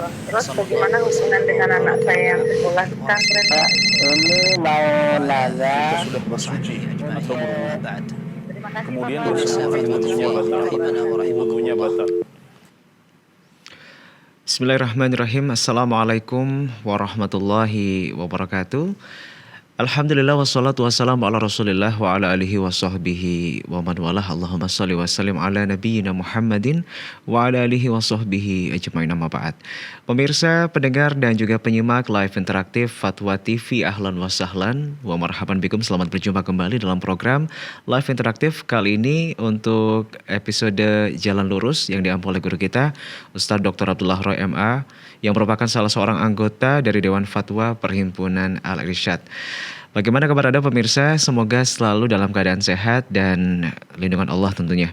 Terus bagaimana hubungan dengan anak saya yang sekolah di pesantren? Ini mau nanya. Kita sudah bersuci atau berwudu. Terima kasih Kemudian Bapak. wudunya batal. Bismillahirrahmanirrahim. Assalamualaikum warahmatullahi wabarakatuh. Alhamdulillah wassalatu wassalamu ala rasulillah wa ala alihi wa sahbihi wa man walah. Allahumma salli wa sallim ala nabiyyina Muhammadin wa ala alihi wa sahbihi ajma'in, amma ba'd. Pemirsa, pendengar dan juga penyimak live interaktif Fatwa TV, ahlan wa sahlan wa marhaban bikum. Selamat berjumpa kembali dalam program live interaktif kali ini untuk episode Jalan Lurus yang diampu oleh guru kita Ustadz Dr. Abdullah Roy MA, yang merupakan salah seorang anggota dari Dewan Fatwa Perhimpunan Al-Irsyad. Bagaimana kabar Anda pemirsa? Semoga selalu dalam keadaan sehat dan lindungan Allah tentunya.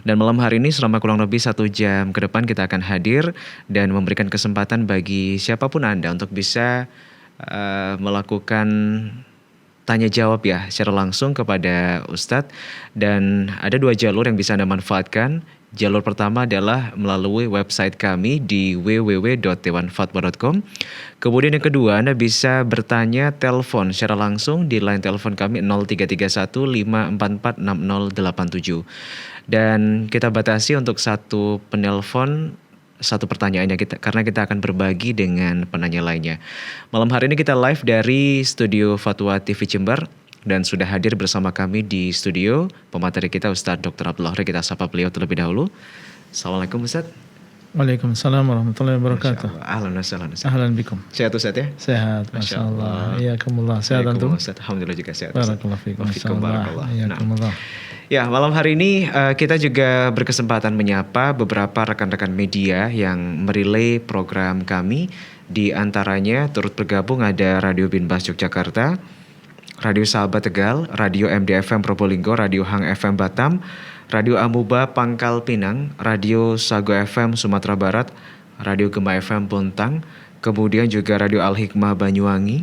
Dan malam hari ini selama kurang lebih 1 jam ke depan kita akan hadir dan memberikan kesempatan bagi siapapun Anda untuk bisa melakukan tanya jawab ya secara langsung kepada Ustadz. Dan ada 2 jalur yang bisa Anda manfaatkan. Jalur pertama adalah melalui website kami di www.dewanfatwa.com. Kemudian yang kedua, Anda bisa bertanya telepon secara langsung di line telepon kami 0331 544 6087. Dan kita batasi untuk satu penelpon, satu pertanyaannya karena kita akan berbagi dengan penanya lainnya. Malam hari ini kita live dari studio Fatwa TV Jember. Dan sudah hadir bersama kami di studio pemateri kita Ustadz Dr. Abdullah Roy. Kita sapa beliau terlebih dahulu. Assalamualaikum Ustadz. Waalaikumsalam warahmatullahi wabarakatuh. Ahlan wa sahlan. Ahlan bikum. Sehat Ustadz ya? Sehat, Masya Allah. Iyakumullah. Sehat antum? Alhamdulillah juga sehat. Barakallah fikum. Barakallah. Iyakumullah. Ya, malam hari ini kita juga berkesempatan menyapa beberapa rekan-rekan media yang merelay program kami. Di antaranya turut bergabung ada Radio Binbas Yogyakarta, Radio Sahabat Tegal, Radio MDFM Probolinggo, Radio Hang FM Batam, Radio Amuba Pangkal Pinang, Radio Sago FM Sumatera Barat, Radio Gema FM Bontang, kemudian juga Radio Al Hikmah Banyuwangi,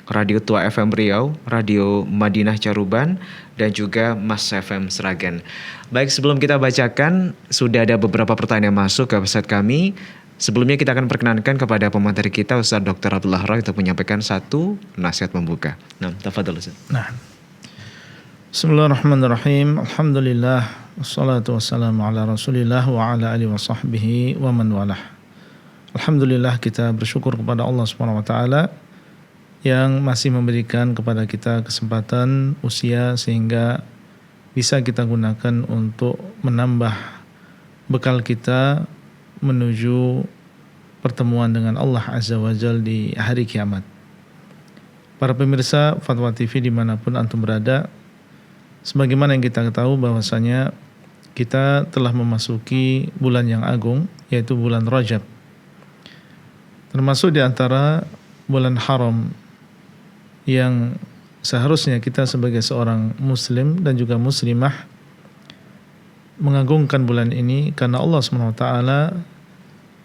Radio Tua FM Riau, Radio Madinah Caruban, dan juga Mas FM Sragen. Baik, sebelum kita bacakan, sudah ada beberapa pertanyaan masuk ke website kami. Sebelumnya kita akan perkenankan kepada pemateri kita Ustadz Dr. Abdullah Roy untuk menyampaikan satu nasihat pembuka. Nah, tafadhol Ustaz. Nah. Bismillahirrahmanirrahim. Alhamdulillah wassalatu wassalamu ala Rasulillah wa ala alihi wa sahbihi wa man walah. Alhamdulillah, kita bersyukur kepada Allah Subhanahu wa taala yang masih memberikan kepada kita kesempatan usia sehingga bisa kita gunakan untuk menambah bekal kita menuju pertemuan dengan Allah Azza wa Jal di hari kiamat. Para pemirsa Fatwa TV dimanapun antum berada, sebagaimana yang kita ketahui bahwasanya kita telah memasuki bulan yang agung, yaitu bulan Rajab. Termasuk di antara bulan haram yang seharusnya kita sebagai seorang muslim dan juga muslimah mengagungkan bulan ini karena Allah SWT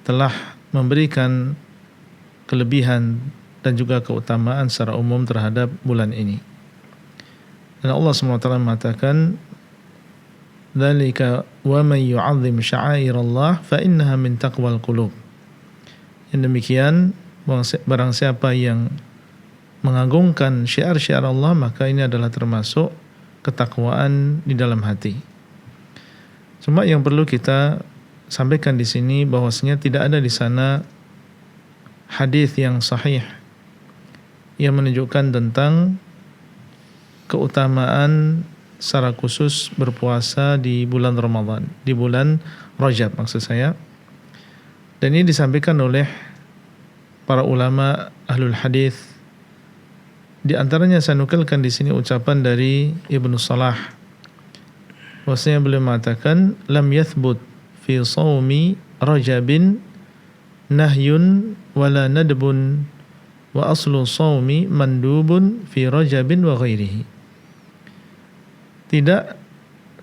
telah memberikan kelebihan dan juga keutamaan secara umum terhadap bulan ini. Dan Allah SWT mengatakan, "Dzalika wa man yu'azzim sya'airallah fa innaha min taqwal qulub." Yang demikian, barang siapa yang mengagungkan syiar-syiar Allah, maka ini adalah termasuk ketakwaan di dalam hati. Cuma yang perlu kita sampaikan di sini bahwasanya tidak ada di sana hadis yang sahih yang menunjukkan tentang keutamaan secara khusus berpuasa di bulan Ramadan, di bulan Rajab maksud saya. Dan ini disampaikan oleh para ulama ahlul hadis. Di antaranya saya nukilkan di sini ucapan dari Ibnu Salah. Bahwasanya beliau mengatakan, lam yathbut fi shaumi Rajabin nahyun wala nadbun wa aslu shaumi mandubun fi Rajabin wa ghairihi. Tidak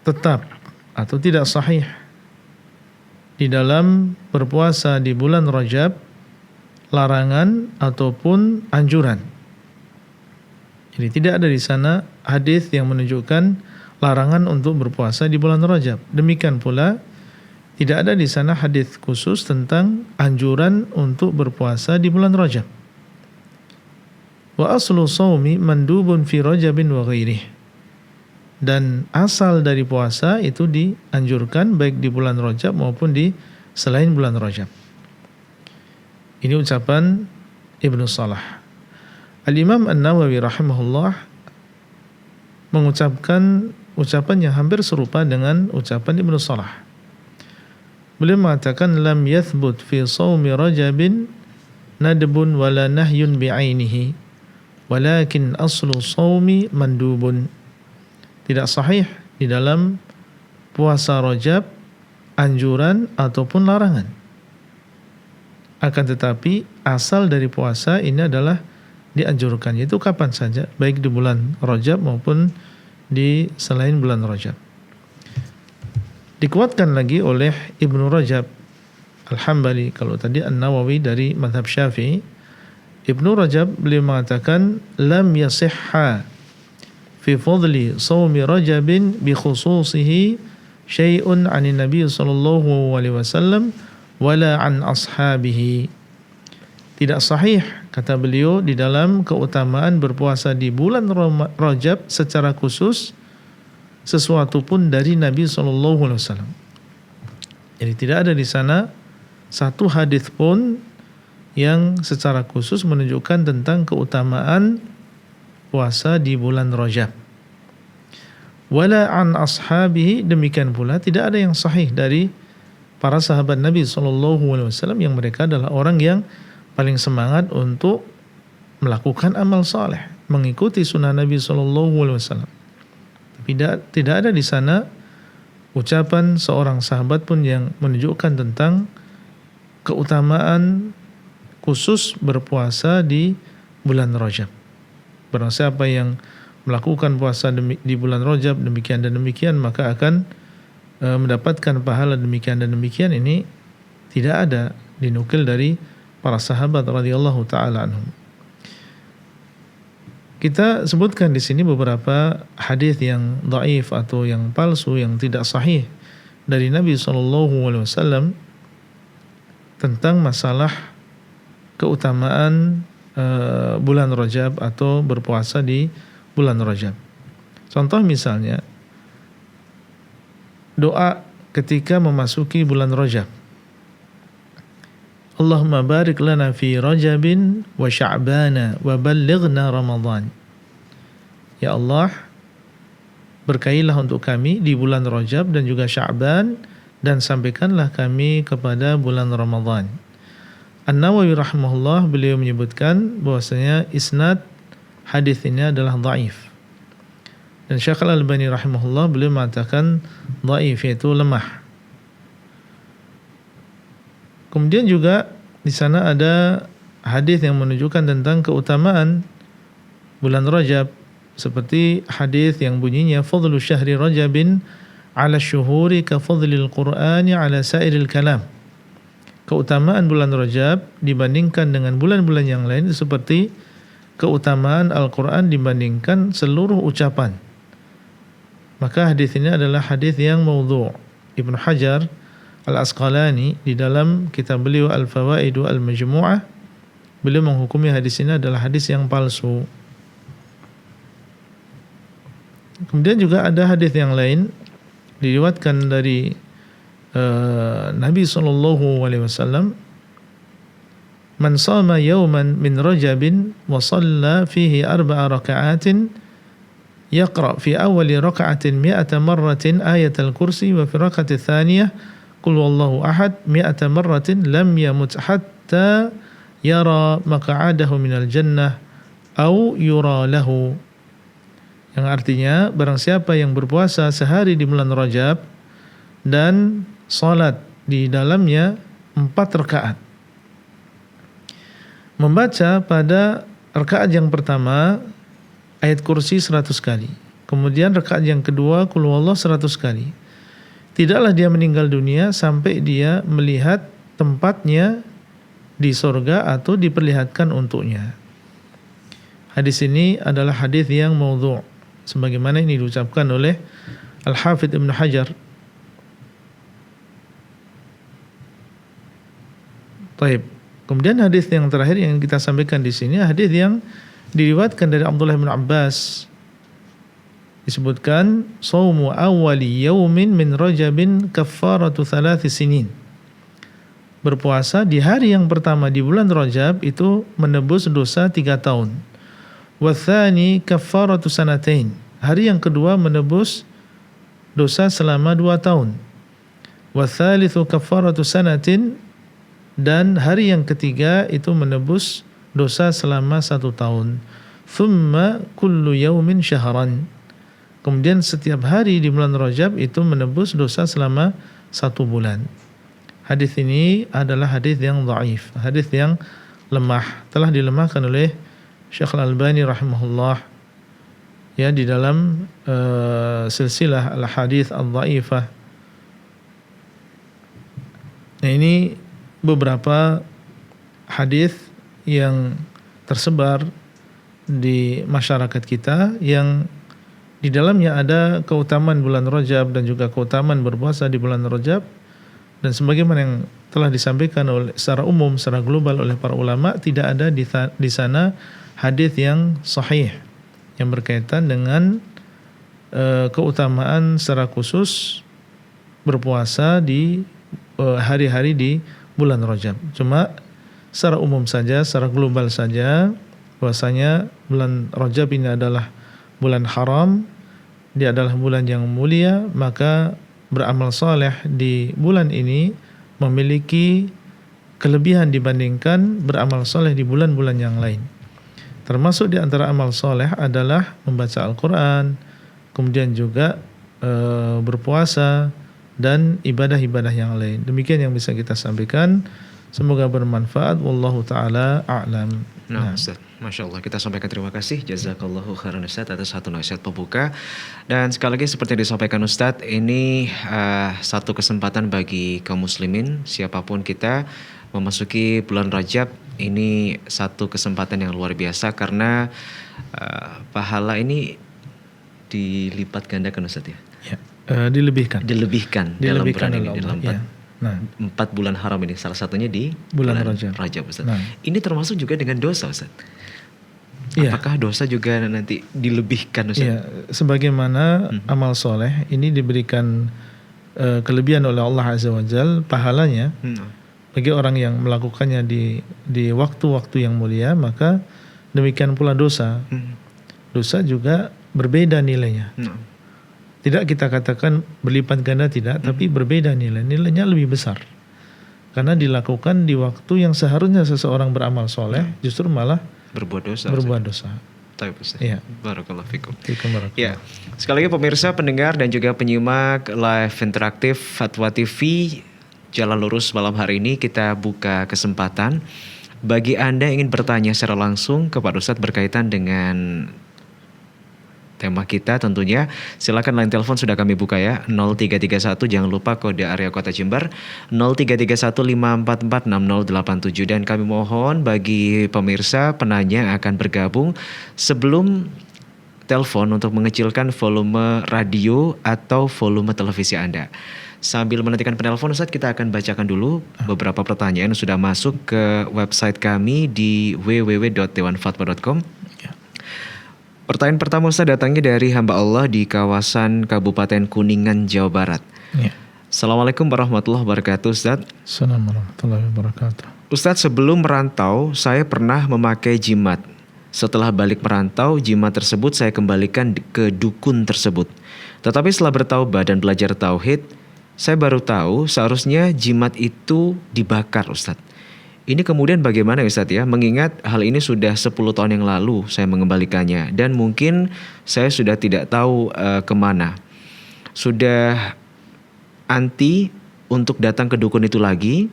tetap atau tidak sahih di dalam berpuasa di bulan Rajab larangan ataupun anjuran. Jadi tidak ada di sana hadis yang menunjukkan larangan untuk berpuasa di bulan Rajab. Demikian pula Tidak ada di sana hadis khusus tentang anjuran untuk berpuasa di bulan Rajab. Wa aslu shaumi mandubun fi Rajabin wa ghairih. Dan asal dari puasa itu dianjurkan baik di bulan Rajab maupun di selain bulan Rajab. Ini ucapan Ibnu Salah. Al-Imam An-Nawawi rahimahullah mengucapkan ucapan yang hampir serupa dengan ucapan Ibnu Salah. Beliau mengatakan lam yathbut fi shaumi Rajabin nadbun wala nahyun bi'ainihi walakin aslu shaumi mandubun. Tidak sahih di dalam puasa Rajab anjuran ataupun larangan. Akan tetapi asal dari puasa ini adalah dianjurkan, yaitu kapan saja, baik di bulan Rajab maupun di selain bulan Rajab. Dikuatkan lagi oleh Ibnu Rajab Al-Hambali, kalau tadi An-Nawawi dari mazhab Syafi'i, Ibnu Rajab beliau mengatakan lam yasihha fi fadli shaumi Rajabin bi khususihi syai'un 'anin Nabi sallallahu alaihi wasallam wala 'an ashabihi. Tidak sahih, kata beliau, di dalam keutamaan berpuasa di bulan Rajab secara khusus sesuatu pun dari Nabi SAW. Jadi tidak ada di sana satu hadis pun yang secara khusus menunjukkan tentang keutamaan puasa di bulan Rajab. Wala an ashabihi, demikian pula tidak ada yang sahih dari para sahabat Nabi SAW yang mereka adalah orang yang paling semangat untuk melakukan amal saleh, mengikuti sunnah Nabi SAW. Tidak ada di sana ucapan seorang sahabat pun yang menunjukkan tentang keutamaan khusus berpuasa di bulan Rajab. Barang siapa yang melakukan puasa di bulan Rajab demikian dan demikian, maka akan mendapatkan pahala demikian dan demikian. Ini tidak ada dinukil dari para sahabat radhiyallahu taala anhum. Kita sebutkan di sini beberapa hadis yang dhaif atau yang palsu, yang tidak sahih dari Nabi SAW tentang masalah keutamaan bulan Rajab atau berpuasa di bulan Rajab. Contoh misalnya doa ketika memasuki bulan Rajab. Allahumma barik lana fi Rajabin wa Sya'bana wa ballighna Ramadan. Ya Allah, berkailah untuk kami di bulan Rajab dan juga Sya'ban, dan sampaikanlah kami kepada bulan Ramadan. An-Nawawi rahimahullah beliau menyebutkan bahwasanya isnad hadis ini adalah dhaif. Dan Syekh Al-Albani rahimahullah beliau mengatakan dhaif, yaitu lemah. Kemudian juga di sana ada hadis yang menunjukkan tentang keutamaan bulan Rajab, seperti hadis yang bunyinya fadlu syahri Rajabin ala syuhuri ka fadlil Qur'ani ala sairil kalam. Keutamaan bulan Rajab dibandingkan dengan bulan-bulan yang lain seperti keutamaan Al-Qur'an dibandingkan seluruh ucapan. Maka hadis ini adalah hadis yang maudhu'. Ibnu Hajar Al-Asqalani di dalam kitab beliau Al-Fawaidu Al-Majmu'ah, beliau menghukumi hadis ini adalah hadis yang palsu. Kemudian juga ada hadis yang lain diriwayatkan dari Nabi SAW, man sama yawman min Rajabin wa shalla fihi 4 raka'atin yaqra fi awwali raka'atin 100 marratin ayatal kursi wa fi raka'ati tsaniyah Qul wallahu ahad 100 marratin lam yamut hatta yara maq'adahu minal jannah au yura lahu. Yang artinya barang siapa yang berpuasa sehari di bulan Rajab dan salat di dalamnya 4 rakaat, membaca pada rakaat yang pertama ayat kursi 100 kali, kemudian rakaat yang kedua Qul wallahu 100 kali, tidaklah dia meninggal dunia sampai dia melihat tempatnya di surga atau diperlihatkan untuknya. Hadis ini adalah hadis yang maudhu', sebagaimana ini diucapkan oleh Al-Hafidz Ibnu Hajar Taib. Kemudian hadis yang terakhir yang kita sampaikan di sini hadis yang diriwayatkan dari Abdullah bin Abbas. Disebutkan saumu awwali yaumin min Rajabin kaffaratu 3 sinin. Berpuasa di hari yang pertama di bulan Rajab itu menebus dosa 3 tahun. Wa tsani kaffaratu sanatain. Hari yang kedua menebus dosa selama 2 tahun. Wa tsalitsu kaffaratu sanatin, dan hari yang ketiga itu menebus dosa selama 1 tahun. Thumma kullu yaumin syahran. Kemudian setiap hari di bulan Rajab itu menebus dosa selama 1 bulan. Hadis ini adalah hadis yang dhaif, hadis yang lemah, telah dilemahkan oleh Syekh Al-Albani rahimahullah ya di dalam silsilah al-hadis al-dhaifah. Nah, ini beberapa hadis yang tersebar di masyarakat kita yang di dalamnya ada keutamaan bulan Rajab dan juga keutamaan berpuasa di bulan Rajab, dan sebagaimana yang telah disampaikan oleh secara umum, secara global oleh para ulama, tidak ada di sana hadis yang sahih yang berkaitan dengan keutamaan secara khusus berpuasa di hari-hari di bulan Rajab. Cuma secara umum saja, secara global saja, bahwasanya bulan Rajab ini adalah bulan haram, dia adalah bulan yang mulia, maka beramal saleh di bulan ini memiliki kelebihan dibandingkan beramal saleh di bulan-bulan yang lain. Termasuk di antara amal saleh adalah membaca Al-Quran, kemudian juga berpuasa dan ibadah-ibadah yang lain. Demikian yang bisa kita sampaikan. Semoga bermanfaat. Wallahu ta'ala a'lam. Nah, Ustaz, Masya Allah, kita sampaikan terima kasih. Jazakallahu khairan Ustaz atas satu nasihat pembuka. Dan sekali lagi seperti yang disampaikan Ustaz, ini satu kesempatan bagi kaum muslimin, siapapun kita, memasuki bulan Rajab. Ini satu kesempatan yang luar biasa karena pahala ini dilipat gandakan Ustaz ya? Ya, dilebihkan dalam bulan ini, dalam ya. Nah, 4 bulan haram ini, salah satunya di bulan Rajab Ustaz. Nah, ini termasuk juga dengan dosa Ustaz. Iya. Apakah dosa juga nanti dilebihkan Ustaz? Iya, sebagaimana amal soleh ini diberikan kelebihan oleh Allah Azza wa Jalla pahalanya bagi orang yang melakukannya di waktu-waktu yang mulia, maka demikian pula dosa. Dosa juga berbeda nilainya. Tidak kita katakan berlipat ganda, tidak, tapi berbeda nilainya lebih besar. Karena dilakukan di waktu yang seharusnya seseorang beramal soleh, justru malah berbuat dosa. Ya. Barakallahu fikum. Ya, Ya. sekali lagi pemirsa, pendengar dan juga penyimak live interaktif Fatwa TV Jalan Lurus malam hari ini, kita buka kesempatan bagi Anda yang ingin bertanya secara langsung kepada Ustadz berkaitan dengan tema kita tentunya. Silakan line telepon sudah kami buka ya, 0331, jangan lupa kode area Kota Jember 0331544687, dan kami mohon bagi pemirsa penanya yang akan bergabung sebelum telepon untuk mengecilkan volume radio atau volume televisi Anda. Sambil menantikan penelpon Ustadz, kita akan bacakan dulu beberapa pertanyaan yang sudah masuk ke website kami di www.dewanfatwa.com. Pertanyaan pertama Ustaz datangnya dari hamba Allah di kawasan Kabupaten Kuningan, Jawa Barat. Ya. Assalamualaikum warahmatullahi wabarakatuh Ustaz. Assalamualaikum warahmatullahi wabarakatuh. Ustaz, sebelum merantau saya pernah memakai jimat. Setelah balik merantau, jimat tersebut saya kembalikan ke dukun tersebut. Tetapi setelah bertaubat dan belajar tauhid, saya baru tahu seharusnya jimat itu dibakar Ustaz. Ini kemudian bagaimana Ustadz ya, mengingat hal ini sudah 10 tahun yang lalu saya mengembalikannya, dan mungkin saya sudah tidak tahu kemana. Sudah anti untuk datang ke dukun itu lagi.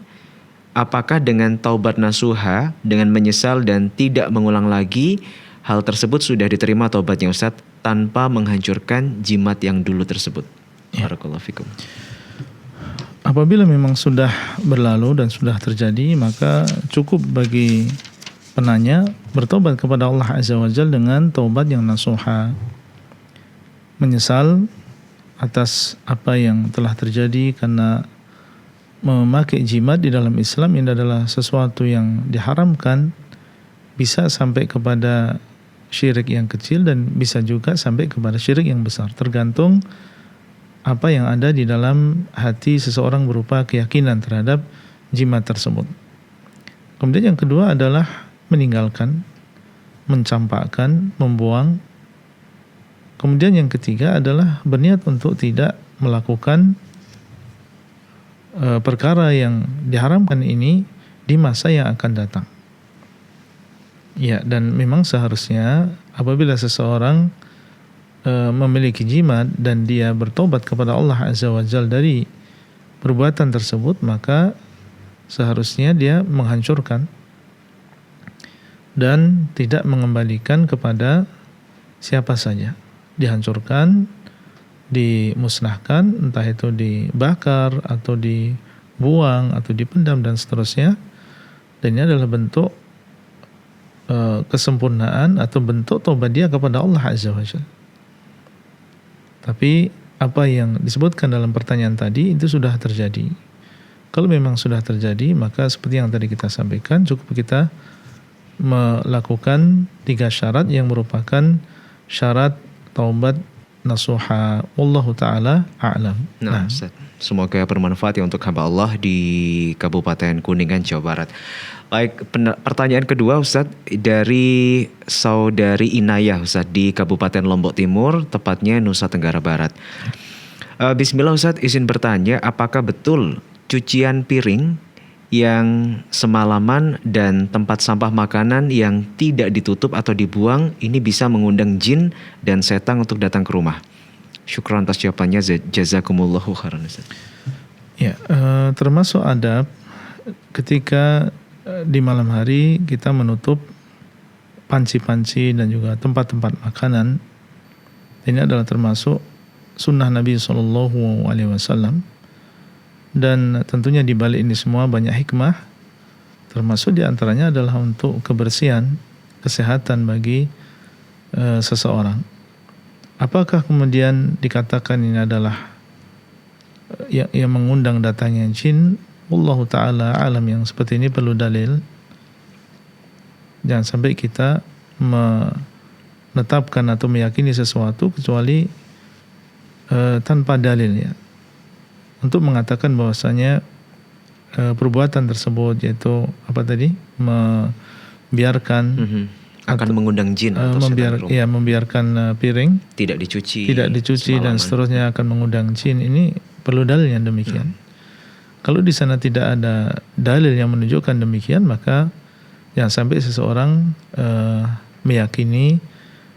Apakah dengan taubat nasuha, dengan menyesal dan tidak mengulang lagi, hal tersebut sudah diterima taubatnya Ustadz tanpa menghancurkan jimat yang dulu tersebut? Barakallahu fikum. Apabila memang sudah berlalu dan sudah terjadi, maka cukup bagi penanya bertobat kepada Allah Azza wa Jalla dengan taubat yang nasuha, menyesal atas apa yang telah terjadi karena memakai jimat di dalam Islam ini adalah sesuatu yang diharamkan, bisa sampai kepada syirik yang kecil dan bisa juga sampai kepada syirik yang besar, tergantung apa yang ada di dalam hati seseorang berupa keyakinan terhadap jimat tersebut. Kemudian yang kedua adalah meninggalkan, mencampakkan, membuang. Kemudian yang ketiga adalah berniat untuk tidak melakukan perkara yang diharamkan ini di masa yang akan datang. Ya, dan memang seharusnya apabila seseorang memiliki jimat dan dia bertobat kepada Allah Azza wa Jalla dari perbuatan tersebut, maka seharusnya dia menghancurkan dan tidak mengembalikan kepada siapa saja. Dihancurkan, dimusnahkan, entah itu dibakar atau dibuang atau dipendam dan seterusnya. Dan ini adalah bentuk kesempurnaan atau bentuk taubat dia kepada Allah Azza wa Jalla. Tapi apa yang disebutkan dalam pertanyaan tadi itu sudah terjadi. Kalau memang sudah terjadi, maka seperti yang tadi kita sampaikan, cukup kita melakukan 3 syarat yang merupakan syarat taubat nasuha. Wallahu ta'ala a'lam. Nah, Ustaz, semoga bermanfaat ya untuk hamba Allah di Kabupaten Kuningan, Jawa Barat. Baik, pertanyaan kedua Ustaz dari saudari Inayah Ustaz di Kabupaten Lombok Timur, tepatnya Nusa Tenggara Barat. Bismillah Ustaz, izin bertanya, apakah betul cucian piring yang semalaman dan tempat sampah makanan yang tidak ditutup atau dibuang ini bisa mengundang jin dan setan untuk datang ke rumah? Syukran atas jawabannya, jazakumullahu khairan Ustaz. Ya, termasuk adab ketika di malam hari kita menutup panci-panci dan juga tempat-tempat makanan. Ini adalah termasuk sunnah Nabi SAW. Dan tentunya di balik ini semua banyak hikmah, termasuk diantaranya adalah untuk kebersihan, kesehatan bagi seseorang. Apakah kemudian dikatakan ini adalah yang mengundang datangnya jin? Wallahu ta'ala alam, yang seperti ini perlu dalil. Jangan sampai kita menetapkan atau meyakini sesuatu kecuali tanpa dalil ya. Untuk mengatakan bahwasanya perbuatan tersebut, yaitu apa tadi, membiarkan akan mengundang jin atau membiarkan piring tidak dicuci dan seterusnya akan mengundang jin, ini perlu dalil yang demikian. Kalau di sana tidak ada dalil yang menunjukkan demikian, maka jangan sampai seseorang meyakini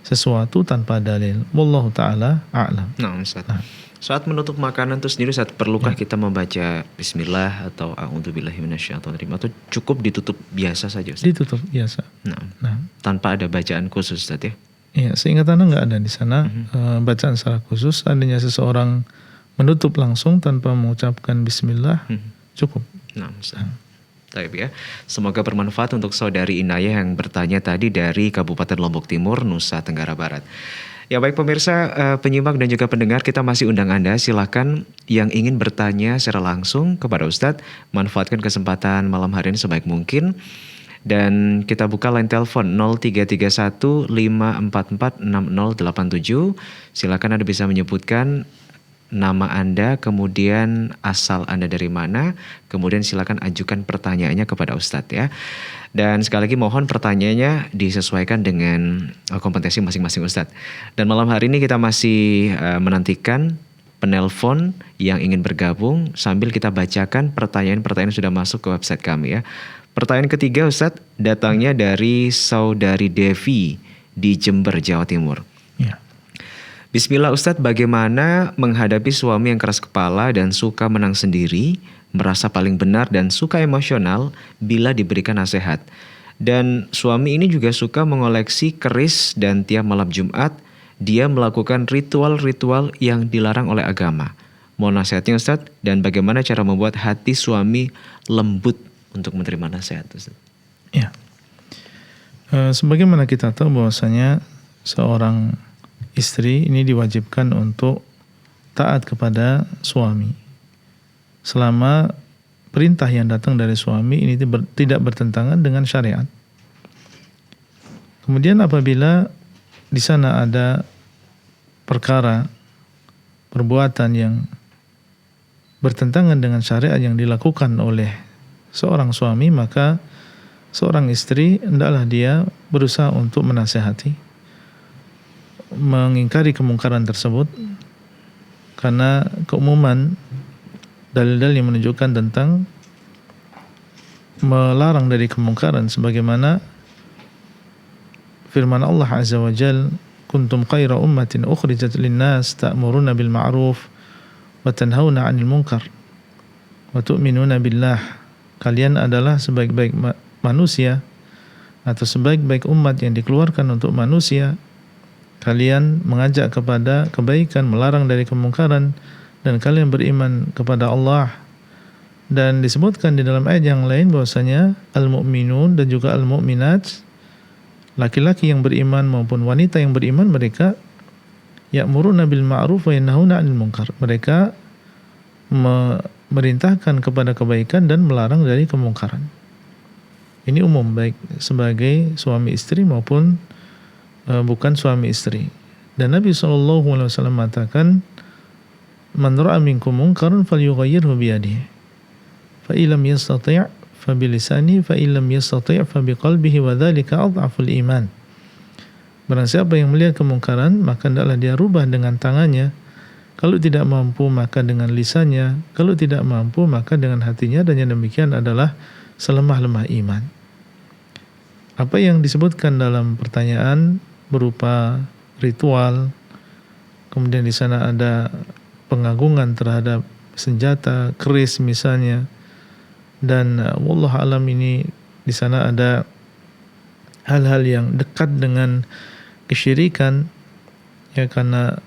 sesuatu tanpa dalil. Wallahu ta'ala a'lam. Nah, Ustaz. Saat menutup makanan itu sendiri, saat perlukah kita membaca bismillah atau a'udzubillahi minasyaitonir rajim, atau cukup ditutup biasa saja Ustaz? Ditutup biasa. Nah, tanpa ada bacaan khusus Ustaz ya? Iya, seingat Anda nggak ada di sana bacaan secara khusus. Adanya seseorang menutup langsung tanpa mengucapkan bismillah, cukup. Nah, Ustaz. Baik ya. Semoga bermanfaat untuk saudari Inayah yang bertanya tadi dari Kabupaten Lombok Timur, Nusa Tenggara Barat. Ya baik pemirsa, penyimak dan juga pendengar, kita masih undang Anda. Silakan yang ingin bertanya secara langsung kepada Ustadz, manfaatkan kesempatan malam hari ini sebaik mungkin. Dan kita buka line telepon 0331 544 6087. Silakan Anda bisa menyebutkan nama Anda, kemudian asal Anda dari mana, kemudian silakan ajukan pertanyaannya kepada Ustadz ya. Dan sekali lagi mohon pertanyaannya disesuaikan dengan kompetensi masing-masing Ustadz. Dan malam hari ini kita masih menantikan penelpon yang ingin bergabung sambil kita bacakan pertanyaan-pertanyaan yang sudah masuk ke website kami ya. Pertanyaan ketiga Ustadz datangnya dari saudari Devi di Jember, Jawa Timur. Ya. Bismillah Ustadz, bagaimana menghadapi suami yang keras kepala dan suka menang sendiri, merasa paling benar dan suka emosional bila diberikan nasihat. Dan suami ini juga suka mengoleksi keris dan tiap malam Jumat dia melakukan ritual-ritual yang dilarang oleh agama. Mohon nasihatnya Ustadz, dan bagaimana cara membuat hati suami lembut untuk menerima nasihat Ustadz? Ya. Sebagaimana kita tahu bahwasanya seorang istri ini diwajibkan untuk taat kepada suami selama perintah yang datang dari suami ini tidak bertentangan dengan syariat. Kemudian apabila di sana ada perkara perbuatan yang bertentangan dengan syariat yang dilakukan oleh seorang suami, maka seorang istri hendaklah dia berusaha untuk menasihati, mengingkari kemungkaran tersebut, karena keumuman dalil-dalil yang menunjukkan tentang melarang dari kemungkaran, sebagaimana firman Allah Azza wa Jal, kuntum khaira ummatin ukhrijat linnas ta'muruna bil ma'ruf wa tanhauna 'anil munkar wa tu'minuna billah. Kalian adalah sebaik-baik manusia atau sebaik-baik umat yang dikeluarkan untuk manusia. Kalian mengajak kepada kebaikan, melarang dari kemungkaran, dan kalian beriman kepada Allah. Dan disebutkan di dalam ayat yang lain bahwasanya al-mu'minun dan juga al-mu'minat, laki-laki yang beriman maupun wanita yang beriman, mereka ya'muruna bil ma'ruf wa yanhauna 'anil munkar. Mereka memerintahkan kepada kebaikan dan melarang dari kemungkaran. Ini umum, baik sebagai suami istri maupun bukan suami istri. Dan Nabi SAW mengatakan, man ra'a minkum munkaran falyughayyirhu biyadihi fa illam yastati' fa bilisani fa illam yastati' fa biqalbihi wa dzalika adhaful iman. Barang siapa yang melihat kemungkaran, maka hendaklah dia rubah dengan tangannya. Kalau tidak mampu, maka dengan lisannya. Kalau tidak mampu, maka dengan hatinya. Dan yang demikian adalah selemah-lemah iman. Apa yang disebutkan dalam pertanyaan berupa ritual, kemudian di sana ada pengagungan terhadap senjata, keris misalnya, dan wallahu alam ini di sana ada hal-hal yang dekat dengan kesyirikan, ya, karena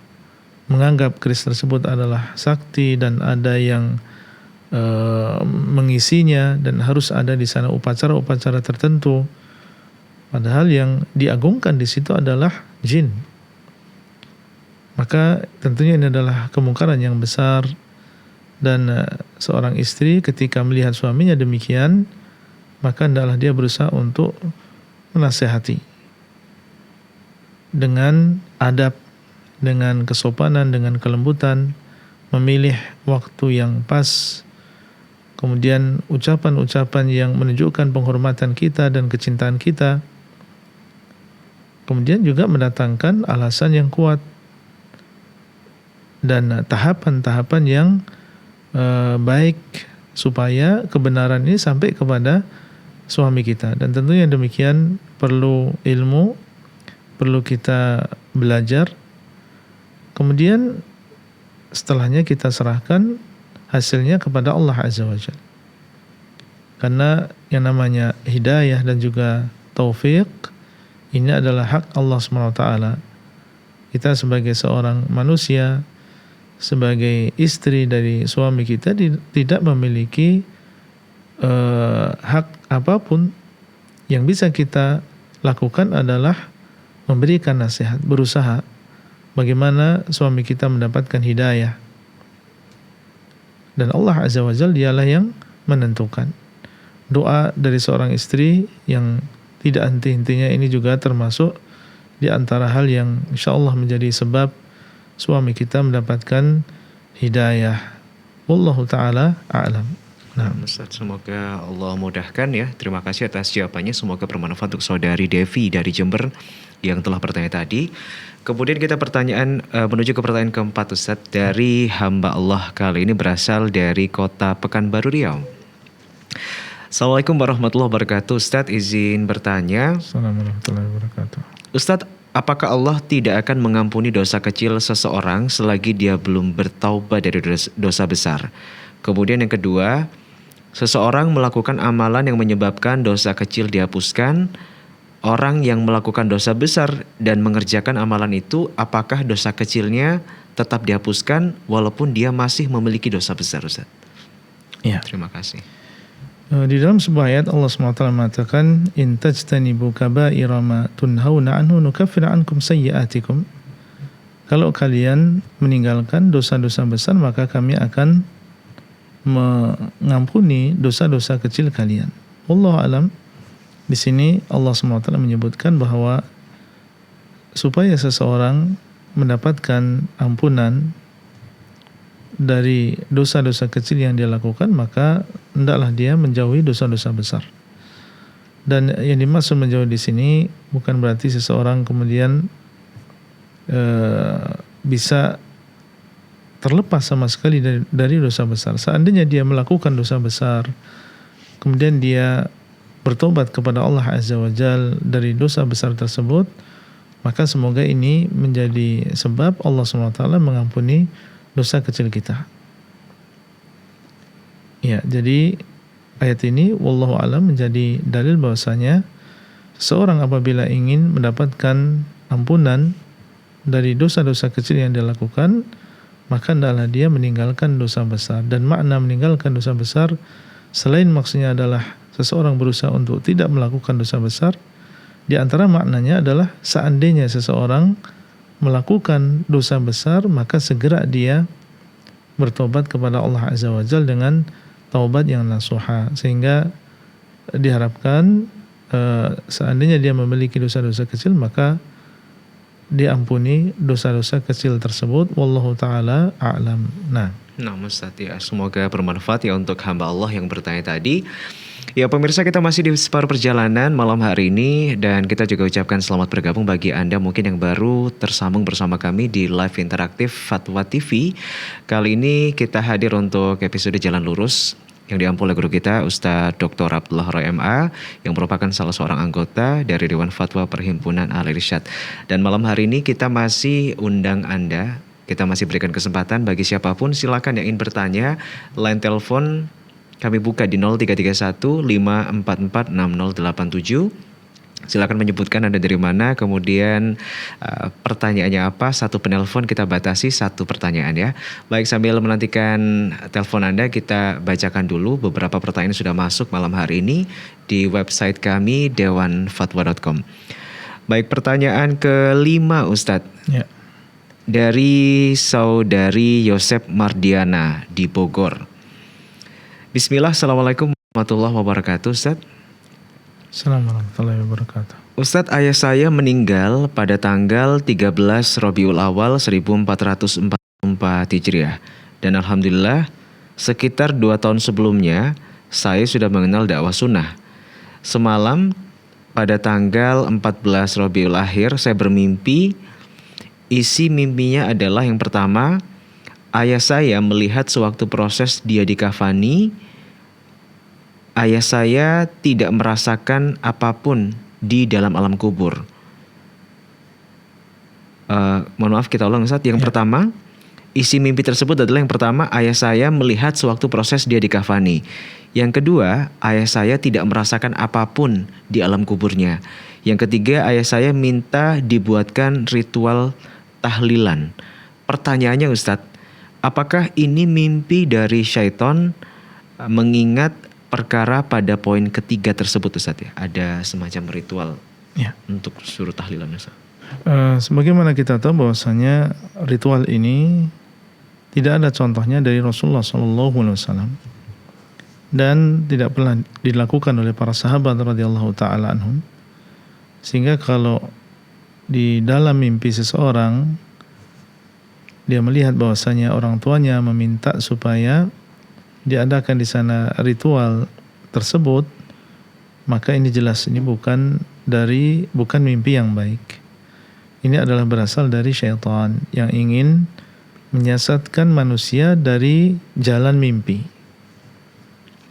menganggap keris tersebut adalah sakti dan ada yang mengisinya, dan harus ada di sana upacara-upacara tertentu, padahal yang diagungkan di situ adalah jin. Maka tentunya ini adalah kemungkaran yang besar. Dan seorang istri ketika melihat suaminya demikian, maka hendaklah dia berusaha untuk menasihati dengan adab, dengan kesopanan, dengan kelembutan, memilih waktu yang pas, kemudian ucapan-ucapan yang menunjukkan penghormatan kita dan kecintaan kita, kemudian juga mendatangkan alasan yang kuat dan tahapan-tahapan yang baik supaya kebenaran ini sampai kepada suami kita. Dan tentunya demikian perlu ilmu, perlu kita belajar, kemudian setelahnya kita serahkan hasilnya kepada Allah Azza wa Jalla. Karena yang namanya hidayah dan juga taufik ini adalah hak Allah SWT. Kita sebagai seorang manusia, sebagai istri dari suami kita, tidak memiliki hak apapun. Yang bisa kita lakukan adalah memberikan nasihat, berusaha bagaimana suami kita mendapatkan hidayah. Dan Allah Azza wa Jalla dialah yang menentukan. Doa dari seorang istri yang tidak henti-hentinya ini juga termasuk di antara hal yang insyaallah menjadi sebab suami kita mendapatkan hidayah. Wallahu ta'ala a'lam. Nah, Ustaz, semoga Allah mudahkan ya. Terima kasih atas jawabannya. Semoga bermanfaat untuk saudari Devi dari Jember yang telah bertanya tadi. Kemudian kita menuju ke pertanyaan keempat, Ustaz, dari hamba Allah, kali ini berasal dari kota Pekanbaru Riau. Assalamualaikum warahmatullahi wabarakatuh. Ustaz, izin bertanya. Assalamualaikum warahmatullahi wabarakatuh. Ustaz, apakah Allah tidak akan mengampuni dosa kecil seseorang selagi dia belum bertaubat dari dosa besar? Kemudian yang kedua, seseorang melakukan amalan yang menyebabkan dosa kecil dihapuskan. Orang yang melakukan dosa besar dan mengerjakan amalan itu, apakah dosa kecilnya tetap dihapuskan walaupun dia masih memiliki dosa besar, Ustaz? Ya. Terima kasih. Di dalam sebuah ayat Allah SWT mengatakan, in tajtanibu kaba'ira ma tunhauna anhu nukaffir ankum sayyi'atikum. Kalau kalian meninggalkan dosa-dosa besar, maka kami akan mengampuni dosa-dosa kecil kalian. Wallahu alam. Di sini Allah SWT menyebutkan bahwa supaya seseorang mendapatkan ampunan dari dosa-dosa kecil yang dia lakukan, maka hendaklah dia menjauhi dosa-dosa besar. Dan yang dimaksud menjauhi di sini bukan berarti seseorang kemudian bisa terlepas sama sekali dari dosa besar. Seandainya dia melakukan dosa besar, kemudian dia bertobat kepada Allah Azza wa Jal dari dosa besar tersebut, maka semoga ini menjadi sebab Allah SWT mengampuni dosa kecil kita. Ya, jadi ayat ini wallahu alam menjadi dalil bahwasanya seorang apabila ingin mendapatkan ampunan dari dosa-dosa kecil yang dia lakukan, maka hendaklah dia meninggalkan dosa besar. Dan makna meninggalkan dosa besar selain maksudnya adalah seseorang berusaha untuk tidak melakukan dosa besar, di antara maknanya adalah seandainya seseorang melakukan dosa besar, maka segera dia bertobat kepada Allah Azza wa Jalla dengan taubat yang nasuha, sehingga diharapkan seandainya dia memiliki dosa-dosa kecil, maka diampuni dosa-dosa kecil tersebut. Wallahu ta'ala a'lam. Nah Ustaz, ya semoga bermanfaat ya untuk hamba Allah yang bertanya tadi. Ya pemirsa, kita masih di separuh perjalanan malam hari ini, dan kita juga ucapkan selamat bergabung bagi Anda mungkin yang baru tersambung bersama kami di live interaktif Fatwa TV. Kali ini kita hadir untuk episode Jalan Lurus yang diampu oleh guru kita Ustadz Dr. Abdullah Roy MA yang merupakan salah seorang anggota dari Dewan Fatwa Perhimpunan Al-Irsyad. Dan malam hari ini kita masih undang Anda, kita masih berikan kesempatan bagi siapapun, silakan yang ingin bertanya. Line telepon kami buka di 0331 544 6087. Silakan menyebutkan Anda dari mana, kemudian pertanyaannya apa. Satu penelpon kita batasi satu pertanyaan ya. Baik, sambil menantikan telepon Anda, kita bacakan dulu beberapa pertanyaan yang sudah masuk malam hari ini di website kami dewanfatwa.com. Baik, pertanyaan kelima Ustadz. ya. Dari saudari Yosep Mardiana di Bogor. Bismillah, Assalamualaikum warahmatullahi wabarakatuh Ustadz. Assalamualaikum warahmatullahi wabarakatuh. Ustadz, ayah saya meninggal pada tanggal 13 Rabiul Awal 1444 Hijriah. Dan Alhamdulillah sekitar 2 tahun sebelumnya saya sudah mengenal dakwah sunnah. Semalam pada tanggal 14 Rabiul Akhir saya bermimpi. Isi mimpinya adalah yang pertama, ayah saya melihat sewaktu proses dia dikafani, ayah saya tidak merasakan apapun di dalam alam kubur. Mohon maaf, kita ulang Ustaz. Yang pertama, isi mimpi tersebut adalah yang pertama, ayah saya melihat sewaktu proses dia dikafani. Yang kedua, ayah saya tidak merasakan apapun di alam kuburnya. Yang ketiga, ayah saya minta dibuatkan ritual tahlilan. Pertanyaannya Ustadz, apakah ini mimpi dari syaitan mengingat perkara pada poin ketiga tersebut Ustadz ya? Ada semacam ritual untuk suruh tahlilan Ustadz. Sebagaimana kita tahu bahwasanya ritual ini tidak ada contohnya dari Rasulullah SAW dan tidak pernah dilakukan oleh para sahabat radhiyallahu taala anhum. Sehingga kalau di dalam mimpi seseorang dia melihat bahwasanya orang tuanya meminta supaya diadakan di sana ritual tersebut, maka ini jelas ini bukan mimpi yang baik. Ini adalah berasal dari syaitan yang ingin menyesatkan manusia dari jalan mimpi.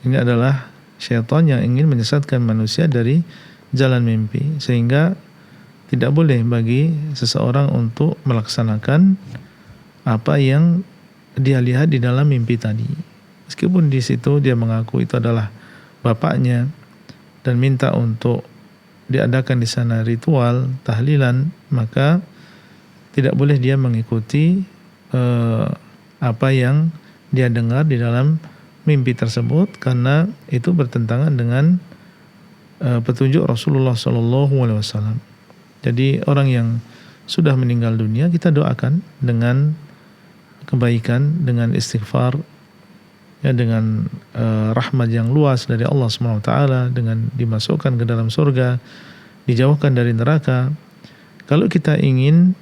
Ini adalah syaitan yang ingin menyesatkan manusia dari jalan mimpi, sehingga tidak boleh bagi seseorang untuk melaksanakan apa yang dia lihat di dalam mimpi tadi. Meskipun di situ dia mengaku itu adalah bapaknya dan minta untuk diadakan di sana ritual tahlilan, maka tidak boleh dia mengikuti apa yang dia dengar di dalam mimpi tersebut, karena itu bertentangan dengan petunjuk Rasulullah SAW. Jadi orang yang sudah meninggal dunia kita doakan dengan kebaikan, dengan istighfar, ya dengan rahmat yang luas dari Allah Subhanahu wa taala, dengan dimasukkan ke dalam surga, dijauhkan dari neraka. Kalau kita ingin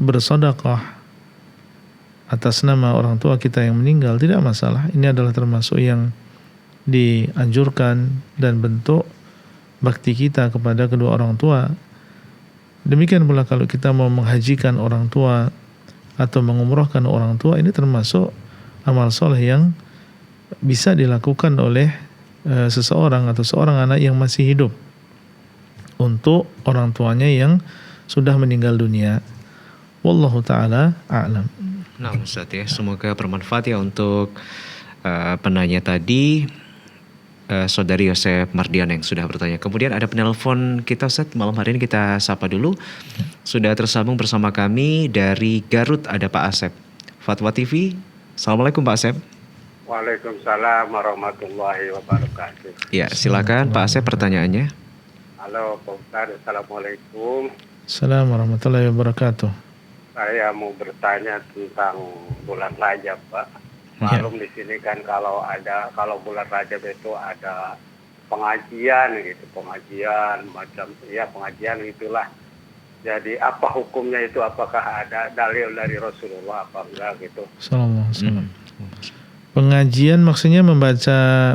bersedekah atas nama orang tua kita yang meninggal, tidak masalah. Ini adalah termasuk yang dianjurkan dan bentuk bakti kita kepada kedua orang tua. Demikian pula kalau kita mau menghajikan orang tua atau mengumrohkan orang tua, ini termasuk amal soleh yang bisa dilakukan oleh seseorang atau seorang anak yang masih hidup untuk orang tuanya yang sudah meninggal dunia. Wallahu ta'ala a'lam. Nah Ustaz ya, semoga bermanfaat ya untuk penanya tadi, Saudari Yosef Mardian yang sudah bertanya. Kemudian ada penelpon kita Ustaz, malam hari ini kita sapa dulu. Sudah tersambung bersama kami dari Garut, ada Pak Asep, Fatwa TV. Assalamualaikum Pak Asep. Waalaikumsalam warahmatullahi wabarakatuh. Ya silakan Pak Asep pertanyaannya. Halo Pak Ustaz, Assalamualaikum. Assalamualaikum warahmatullahi wabarakatuh. Saya mau bertanya tentang bulan Rajab, Pak. Malum di sini kan kalau bulan Rajab itu ada pengajian gitu, pengajian itulah. Jadi apa hukumnya itu? Apakah ada dalil dari Rasulullah apa enggak gitu? Assalamualaikum. Pengajian maksudnya membaca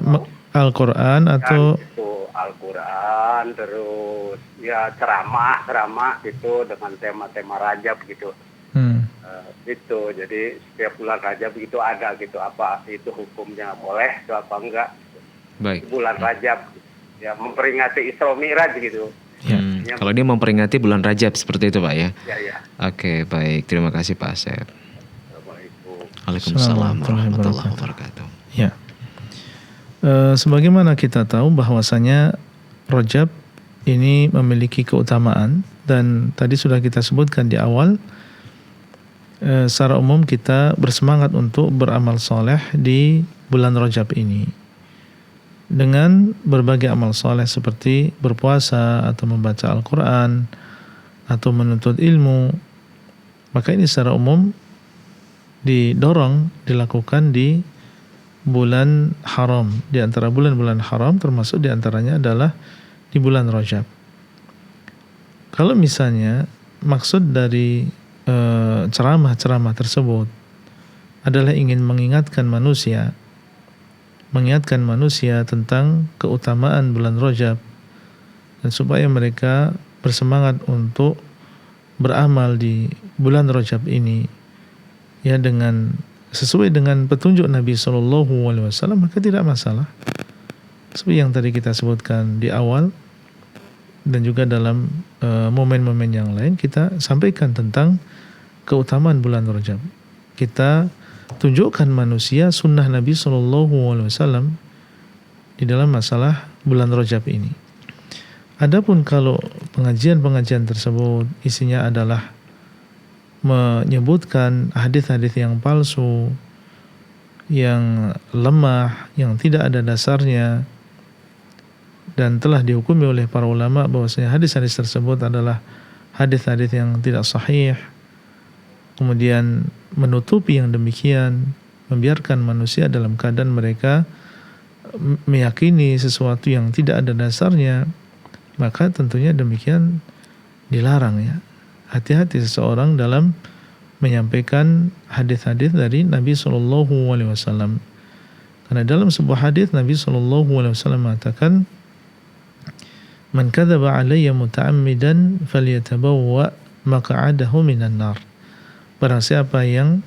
Al-Quran atau itu Al-Quran, terus ya ceramah gitu dengan tema-tema Rajab gitu. Gitu. Jadi setiap bulan Rajab itu ada gitu. Apa itu hukumnya, boleh atau apa enggak? Baik. Bulan Rajab ya memperingati Isra Mi'raj gitu. Kalau dia memperingati bulan Rajab seperti itu Pak ya. Ya. Oke, baik. Terima kasih Pak Asep. Assalamualaikum. Waalaikumsalam warahmatullahi wabarakatuh. Ya. Sebagaimana kita tahu bahwasanya Rajab ini memiliki keutamaan, dan tadi sudah kita sebutkan di awal, secara umum kita bersemangat untuk beramal soleh di bulan Rajab ini dengan berbagai amal soleh seperti berpuasa atau membaca Al-Quran atau menuntut ilmu. Maka ini secara umum didorong dilakukan di bulan haram. Di antara bulan-bulan haram termasuk di antaranya adalah di bulan Rajab. Kalau misalnya maksud dari ceramah-ceramah tersebut adalah ingin mengingatkan manusia tentang keutamaan bulan Rajab dan supaya mereka bersemangat untuk beramal di bulan Rajab ini ya dengan sesuai dengan petunjuk Nabi SAW, maka tidak masalah. Seperti yang tadi kita sebutkan di awal dan juga dalam momen-momen yang lain kita sampaikan tentang keutamaan bulan Rajab. Kita tunjukkan manusia sunnah Nabi SAW di dalam masalah bulan Rajab ini. Adapun kalau pengajian-pengajian tersebut isinya adalah menyebutkan hadis-hadis yang palsu, yang lemah, yang tidak ada dasarnya, dan telah dihukumi oleh para ulama bahwasanya hadis-hadis tersebut adalah hadis-hadis yang tidak sahih, kemudian menutupi yang demikian, membiarkan manusia dalam keadaan mereka meyakini sesuatu yang tidak ada dasarnya, maka tentunya demikian dilarang ya. Hati-hati seseorang dalam menyampaikan hadis-hadis dari Nabi SAW. Karena dalam sebuah hadis Nabi SAW mengatakan, "Man kadzaba alayya muta'ammidan falyatabawwa maq'adahu minan nar." Barang siapa yang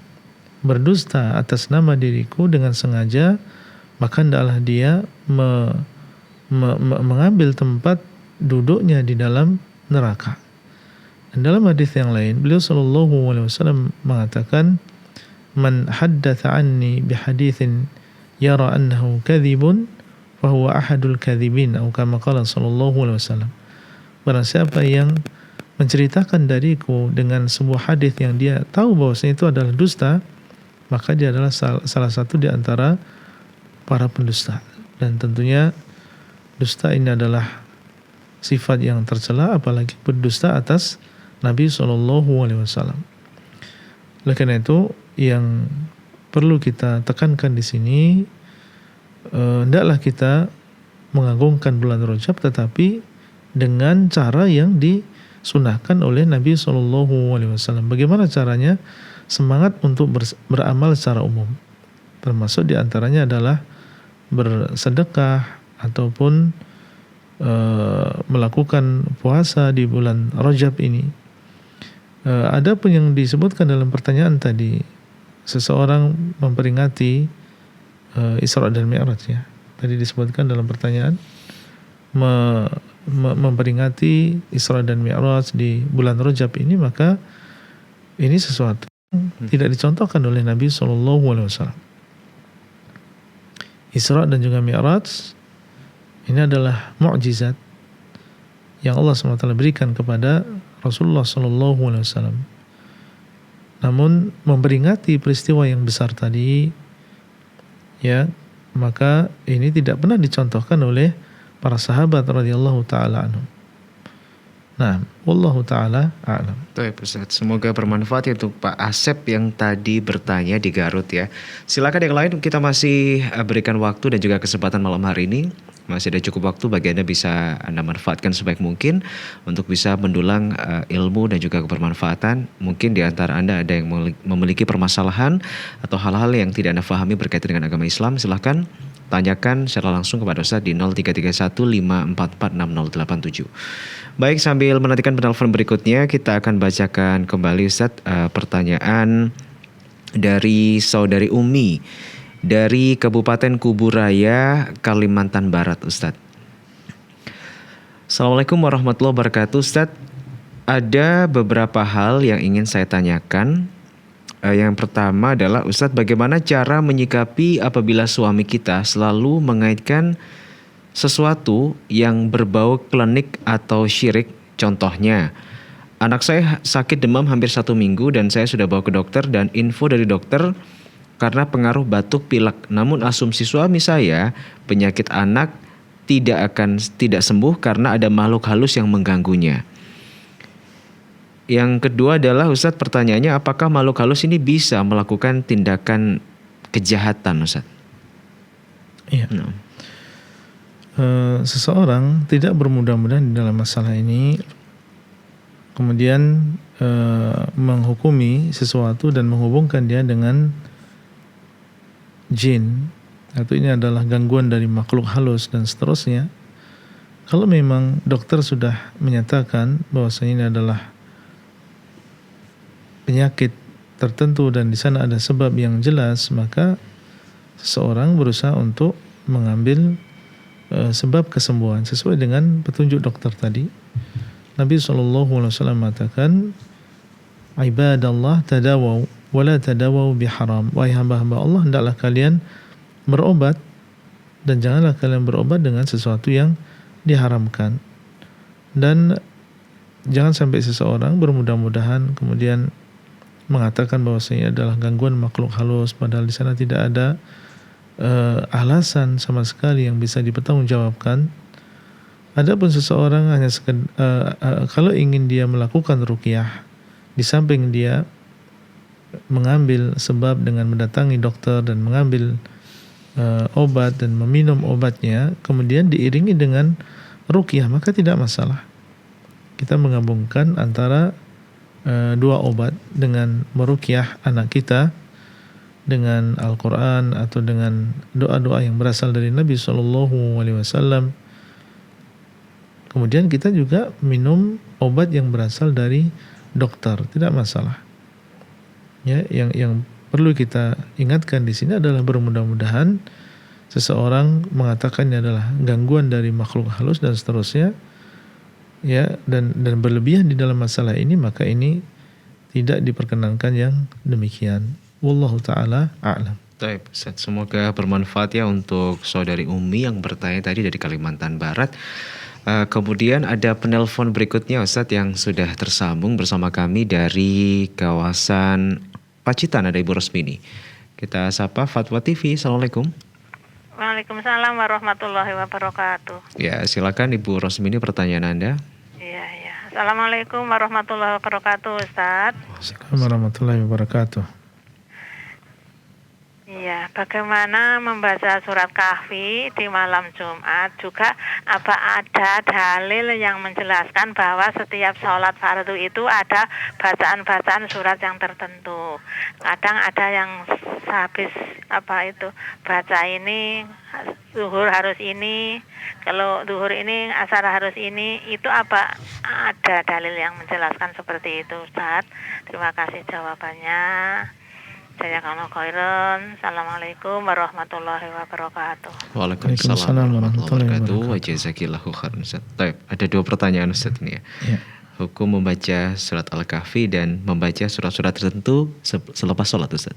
berdusta atas nama diriku dengan sengaja, maka hendaklah dia mengambil tempat duduknya di dalam neraka. Dan dalam hadis yang lain, beliau SAW mengatakan, "Man haddatha anni bihadithin yara annahu kadhibun, fahuwa ahadul kadhibin," atau kama qala SAW. Barang siapa yang menceritakan dariku dengan sebuah hadis yang dia tahu bahwasanya itu adalah dusta, maka dia adalah salah satu di antara para pendusta. Dan tentunya dusta ini adalah sifat yang tercela, apalagi berdusta atas Nabi SAW. Oleh karena itu yang perlu kita tekankan di sini hendaklah kita mengagungkan bulan Rajab, tetapi dengan cara yang disunahkan oleh Nabi SAW. Bagaimana caranya? Semangat untuk beramal secara umum, termasuk diantaranya adalah bersedekah ataupun melakukan puasa di bulan Rajab ini. Ada pun yang disebutkan dalam pertanyaan tadi, seseorang memperingati Isra dan Mi'raj, ya. Tadi disebutkan dalam pertanyaan memperingati Isra dan Mi'raj di bulan Rajab ini, maka ini sesuatu yang tidak dicontohkan oleh Nabi SAW. Isra dan juga Mi'raj ini adalah mukjizat yang Allah SWT berikan kepada Rasulullah SAW. Namun memperingati peristiwa yang besar tadi, ya, maka ini tidak pernah dicontohkan oleh para sahabat radhiyallahu taala anhum. Nah, wallahu taala a'lam. Baik Ustaz, semoga bermanfaat ya untuk Pak Asep yang tadi bertanya di Garut ya. Silakan yang lain, kita masih berikan waktu dan juga kesempatan malam hari ini. Masih ada cukup waktu bagi Anda, bisa Anda manfaatkan sebaik mungkin untuk bisa mendulang ilmu dan juga kebermanfaatan. Mungkin di antara Anda ada yang memiliki permasalahan atau hal-hal yang tidak Anda pahami berkaitan dengan agama Islam, silahkan tanyakan secara langsung kepada Ustaz di 0331544687. Baik, sambil menantikan penelpon berikutnya, kita akan bacakan kembali Ustaz pertanyaan dari saudari Umi dari Kabupaten Kuburaya, Kalimantan Barat, Ustaz. Assalamualaikum warahmatullahi wabarakatuh, Ustaz. Ada beberapa hal yang ingin saya tanyakan. Yang pertama adalah, Ustadz, bagaimana cara menyikapi apabila suami kita selalu mengaitkan sesuatu yang berbau klinik atau syirik? Contohnya, anak saya sakit demam hampir 1 minggu dan saya sudah bawa ke dokter dan info dari dokter karena pengaruh batuk pilek. Namun asumsi suami saya, penyakit anak tidak sembuh karena ada makhluk halus yang mengganggunya. Yang kedua adalah, Ustadz, pertanyaannya, apakah makhluk halus ini bisa melakukan tindakan kejahatan, Ustadz? Iya. No. Seseorang tidak bermudah-mudahan di dalam masalah ini, kemudian menghukumi sesuatu dan menghubungkan dia dengan jin, atau ini adalah gangguan dari makhluk halus dan seterusnya. Kalau memang dokter sudah menyatakan bahwasanya ini adalah penyakit tertentu dan di sana ada sebab yang jelas, maka seseorang berusaha untuk mengambil sebab kesembuhan sesuai dengan petunjuk dokter tadi. Nabi SAW mengatakan, ibadallah tadawaw wala tadawaw biharam. Wahai hamba-hamba Allah, hendaklah kalian berobat dan janganlah kalian berobat dengan sesuatu yang diharamkan. Dan jangan sampai seseorang bermudah-mudahan kemudian mengatakan bahwasanya adalah gangguan makhluk halus, padahal di sana tidak ada alasan sama sekali yang bisa dipertanggungjawabkan. Adapun seseorang hanya kalau ingin dia melakukan ruqyah, di samping dia mengambil sebab dengan mendatangi dokter dan mengambil obat dan meminum obatnya, kemudian diiringi dengan ruqyah, maka tidak masalah. Kita menggabungkan antara dua obat dengan meruqyah anak kita dengan Al-Quran atau dengan doa-doa yang berasal dari Nabi SAW. Kemudian kita juga minum obat yang berasal dari dokter, tidak masalah. Ya, yang perlu kita ingatkan di sini adalah bermudah-mudahan seseorang mengatakannya adalah gangguan dari makhluk halus dan seterusnya, ya, dan berlebihan di dalam masalah ini, maka ini tidak diperkenankan yang demikian. Wallahu ta'ala a'lam. Baik, Ustaz, semoga bermanfaat ya untuk saudari Umi yang bertanya tadi dari Kalimantan Barat. Kemudian ada penelpon berikutnya, Ustaz, yang sudah tersambung bersama kami dari kawasan Pacitan. Ada Ibu Rosmini. Kita sapa Fatwa TV. Assalamualaikum. Waalaikumsalam warahmatullahi wabarakatuh. Ya, silakan Ibu Rosmini, pertanyaan Anda. Iya. Assalamualaikum warahmatullahi wabarakatuh, Ustaz. Assalamualaikum warahmatullahi wabarakatuh. Iya, bagaimana membaca surat Kahfi di malam Jumat? Juga apa ada dalil yang menjelaskan bahwa setiap sholat fardu itu ada bacaan-bacaan surat yang tertentu. Kadang ada yang habis baca ini, zuhur harus ini, kalau zuhur ini, asar harus ini. Itu apa ada dalil yang menjelaskan seperti itu, Ustaz? Terima kasih jawabannya. Jazakallahu khairan. Assalamualaikum warahmatullahi wabarakatuh. Waalaikumsalam warahmatullahi wabarakatuh. Wa jazakillahu khairan, Ustaz. Baik, ada 2 pertanyaan Ustaz ini ya. Hukum membaca surat Al-Kahfi dan membaca surat-surat tertentu selepas sholat, Ustaz.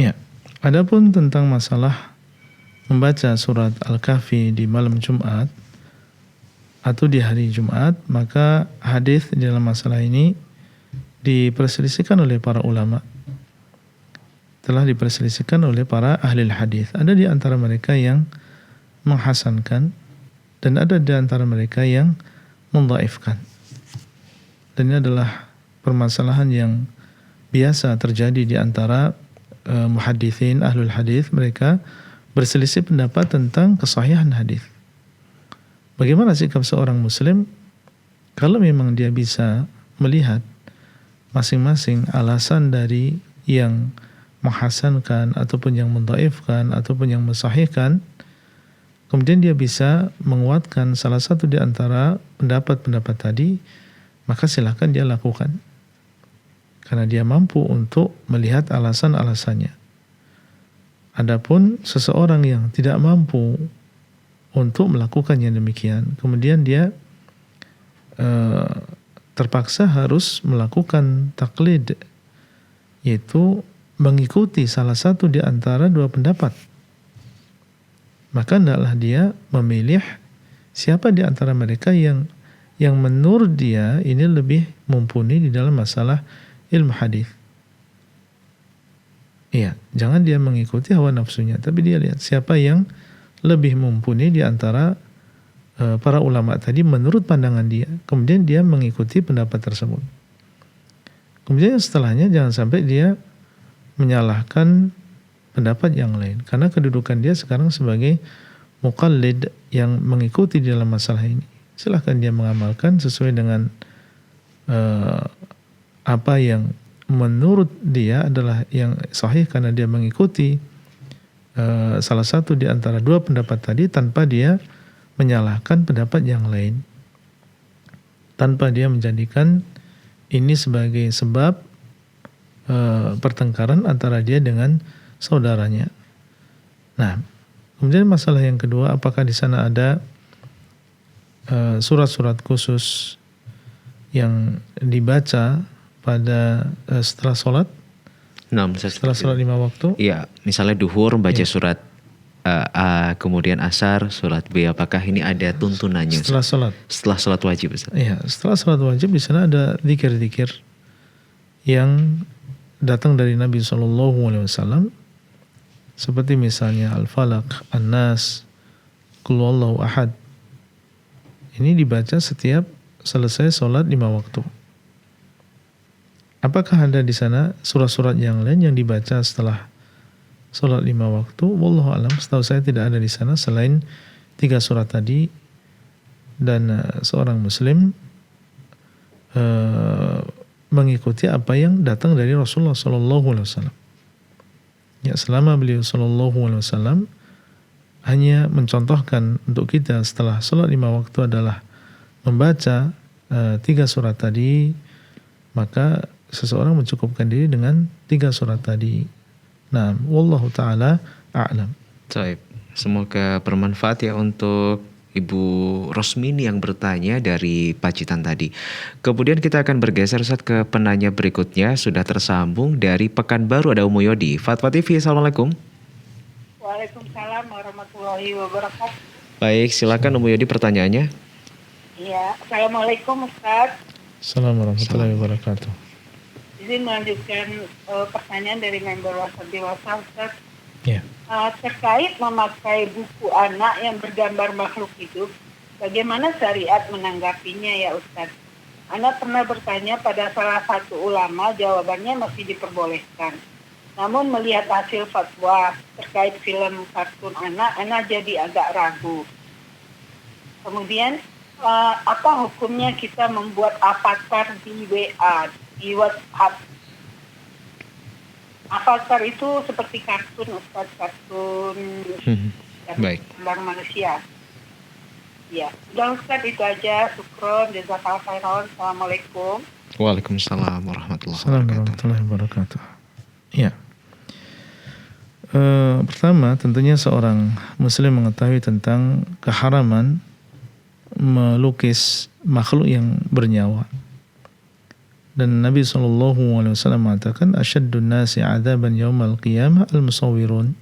Iya. Adapun tentang masalah membaca surat Al-Kahfi di malam Jumat atau di hari Jumat, maka hadis di dalam masalah ini diperselisihkan oleh para ulama. Telah diperselisihkan oleh para ahli hadis. Ada di antara mereka yang menghasankan dan ada di antara mereka yang mendhaifkan. Dan ini adalah permasalahan yang biasa terjadi di antara muhaditsin, ahlul hadis. Mereka berselisih pendapat tentang kesahihan hadis. Bagaimana sikap seorang muslim kalau memang dia bisa melihat masing-masing alasan dari yang menghasankan ataupun yang mendhaifkan ataupun yang mensahihkan, kemudian dia bisa menguatkan salah satu di antara pendapat-pendapat tadi, maka silakan dia lakukan karena dia mampu untuk melihat alasan-alasannya. Adapun seseorang yang tidak mampu untuk melakukan yang demikian, kemudian dia terpaksa harus melakukan taklid, yaitu mengikuti salah satu di antara 2 pendapat, maka hendaklah dia memilih siapa di antara mereka yang menurut dia ini lebih mumpuni di dalam masalah ilmu hadis. Iya, jangan dia mengikuti hawa nafsunya, tapi dia lihat siapa yang lebih mumpuni di antara para ulama tadi menurut pandangan dia, kemudian dia mengikuti pendapat tersebut. Kemudian setelahnya jangan sampai dia menyalahkan pendapat yang lain, karena kedudukan dia sekarang sebagai muqallid yang mengikuti di dalam masalah ini. Silahkan dia mengamalkan sesuai dengan apa yang menurut dia adalah yang sahih, karena dia mengikuti salah satu di antara 2 pendapat tadi tanpa dia menyalahkan pendapat yang lain, tanpa dia menjadikan ini sebagai sebab pertengkaran antara dia dengan saudaranya. Nah, kemudian masalah yang kedua, apakah di sana ada surat-surat khusus yang dibaca pada setelah sholat? Setelah sholat 5 waktu? Iya, misalnya duhur baca surat A, kemudian asar surat B, apakah ini ada tuntunannya? Setelah sholat? Setelah sholat wajib, Ustaz. Iya, setelah sholat wajib di sana ada zikir-zikir yang datang dari Nabi SAW, seperti misalnya Al-Falaq, An-Nas, Qul Huwallahu Ahad. Ini dibaca setiap selesai sholat 5 waktu. Apakah ada di sana surat-surat yang lain yang dibaca setelah sholat 5 waktu? Wallahu alam, setahu saya tidak ada di sana selain 3 surat tadi. Dan seorang muslim mengikuti apa yang datang dari Rasulullah SAW. Ya, selama beliau SAW hanya mencontohkan untuk kita setelah sholat 5 waktu adalah membaca 3 surat tadi, maka seseorang mencukupkan diri dengan 3 surat tadi. Nah, wallahu ta'ala a'lam. Baik, semoga bermanfaat ya untuk Ibu Rosmini yang bertanya dari Pacitan tadi. Kemudian kita akan bergeser Ustaz ke penanya berikutnya. Sudah tersambung dari Pekanbaru, ada Umu Yodi. Fatwa TV, Assalamualaikum. Waalaikumsalam warahmatullahi wabarakatuh. Baik, silakan Umu Yodi pertanyaannya. Iya, Assalamualaikum Ustaz. Assalamualaikum warahmatullahi wabarakatuh. Izin melanjutkan pertanyaan dari member WhatsApp di WhatsApp Ustaz. Ya. Terkait memakai buku anak yang bergambar makhluk hidup, bagaimana syariat menanggapinya ya Ustaz? Anak pernah bertanya pada salah satu ulama, jawabannya masih diperbolehkan. Namun melihat hasil fatwa terkait film kartun anak jadi agak ragu. Kemudian apa hukumnya kita membuat avatar di WA, di WhatsApp? Avatar itu seperti kartun, Ustaz, kartun gambar manusia. Ya, udah Ustaz, itu aja. Syukron, jazakallahu khairan. Assalamualaikum. Waalaikumsalam warahmatullahi wabarakatuh. Ya. Pertama, tentunya seorang muslim mengetahui tentang keharaman melukis makhluk yang bernyawa. Dan Nabi SAW mengatakan, asyaddun nasi adzaban yaumal qiyamah al-musawwirun.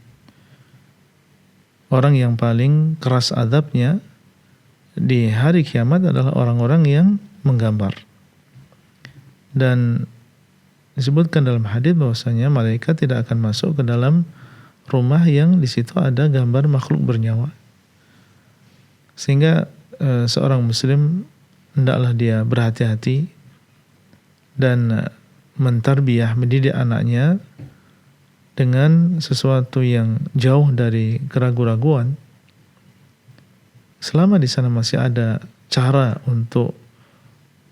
Orang yang paling keras azabnya di hari kiamat adalah orang-orang yang menggambar. Dan disebutkan dalam hadis bahwasanya malaikat tidak akan masuk ke dalam rumah yang di situ ada gambar makhluk bernyawa. Sehingga seorang muslim hendaklah dia berhati-hati dan mentarbiyah, mendidik anaknya dengan sesuatu yang jauh dari keraguan-raguan. Selama di sana masih ada cara untuk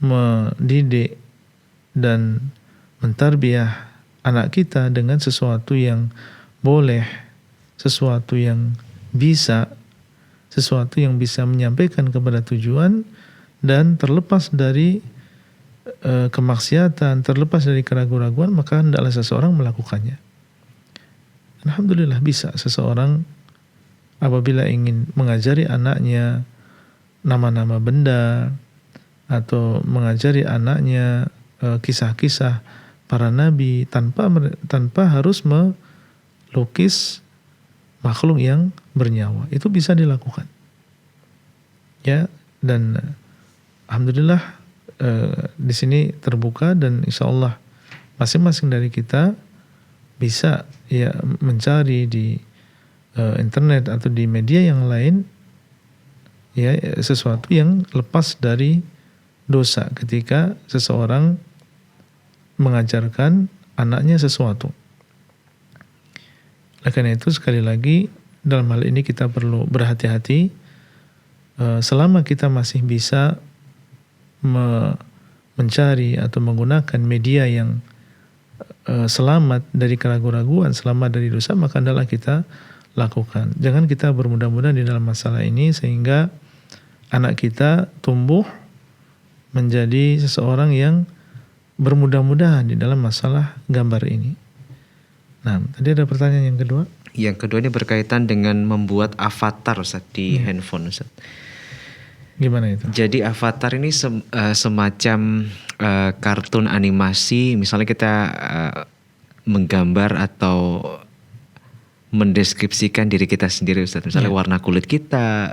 mendidik dan mentarbiyah anak kita dengan sesuatu yang boleh, sesuatu yang bisa, sesuatu yang bisa menyampaikan kepada tujuan dan terlepas dari kemaksiatan, terlepas dari keraguan-raguan, maka hendaklah seseorang melakukannya. Alhamdulillah bisa seseorang apabila ingin mengajari anaknya nama-nama benda atau mengajari anaknya kisah-kisah para nabi tanpa harus melukis makhluk yang bernyawa, itu bisa dilakukan. Ya, dan alhamdulillah di sini terbuka dan insya Allah masing-masing dari kita bisa ya mencari di internet atau di media yang lain ya sesuatu yang lepas dari dosa ketika seseorang mengajarkan anaknya sesuatu. Oleh karena itu sekali lagi dalam hal ini kita perlu berhati-hati selama kita masih bisa mencari atau menggunakan media yang selamat dari keraguan-raguan, selamat dari dosa, maka adalah kita lakukan. Jangan kita bermudah-mudahan di dalam masalah ini sehingga anak kita tumbuh menjadi seseorang yang bermudah-mudahan di dalam masalah gambar ini. Nah, tadi ada pertanyaan yang kedua. Yang kedua ini berkaitan dengan membuat avatar Ustaz di handphone Ustaz. Gimana itu? Jadi avatar ini semacam kartun animasi, misalnya kita menggambar atau mendeskripsikan diri kita sendiri Ustaz. Misalnya warna kulit kita,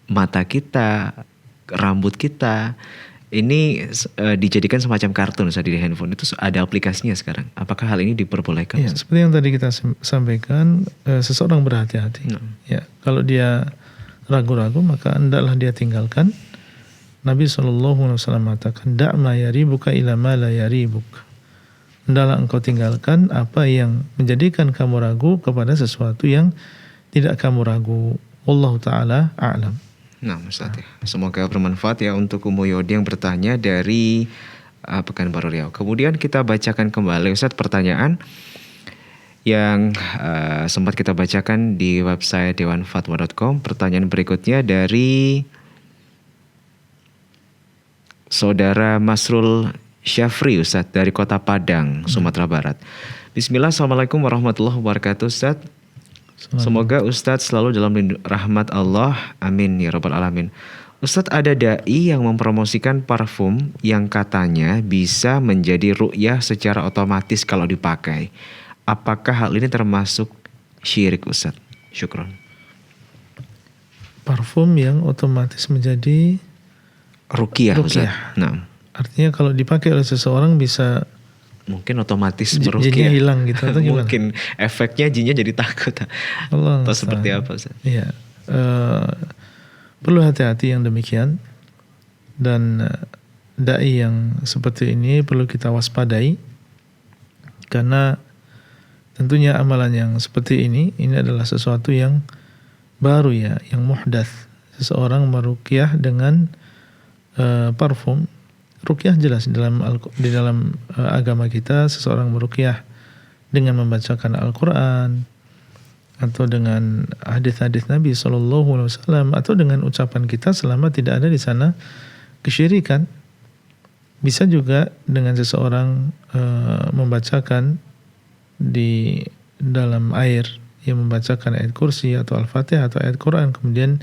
mata kita, rambut kita. Ini dijadikan semacam kartun Ustaz di handphone. Itu ada aplikasinya sekarang. Apakah hal ini diperbolehkan? Ya, seperti yang tadi kita sampaikan, seseorang berhati-hati. Ya, kalau dia ragu-ragu maka hendaklah dia tinggalkan. Nabi SAW mengatakan, "Da' yaribuka ila ma la yaribuk." Hendaklah engkau tinggalkan apa yang menjadikan kamu ragu kepada sesuatu yang tidak kamu ragu. Wallahu ta'ala a'lam. Nah, Ustaz ya. Semoga bermanfaat ya untuk Umu Yodi yang bertanya dari Pekanbaru Riau. Kemudian kita bacakan kembali Ustaz pertanyaan yang sempat kita bacakan di website dewanfatwa.com. Pertanyaan berikutnya dari Saudara Masrul Syafri Ustaz dari Kota Padang, Sumatera Barat. Bismillah, Assalamualaikum warahmatullahi wabarakatuh Ustaz. Semoga Ustaz selalu dalam rahmat Allah. Amin ya rabbal alamin. Ustaz, ada dai yang mempromosikan parfum yang katanya bisa menjadi ru'yah secara otomatis kalau dipakai. Apakah hal ini termasuk syirik Ustaz? Syukron. Parfum yang otomatis menjadi ruqyah Ustaz. Nah, artinya kalau dipakai oleh seseorang bisa mungkin otomatis meruqyah. Jinnya hilang gitu atau gimana? Mungkin efeknya jinnya jadi takut. Allah atau seperti apa Ustaz? Iya. Perlu hati-hati yang demikian. Dan dai yang seperti ini perlu kita waspadai. Karena tentunya amalan yang seperti ini adalah sesuatu yang baru ya, yang muhdats. Seseorang meruqyah dengan parfum. Ruqyah jelas di dalam agama kita, seseorang meruqyah dengan membacakan Al-Qur'an atau dengan hadis-hadis Nabi SAW atau dengan ucapan kita selama tidak ada di sana kesyirikan. Bisa juga dengan seseorang membacakan di dalam air, yang membacakan ayat kursi atau Al-Fatihah atau ayat Quran kemudian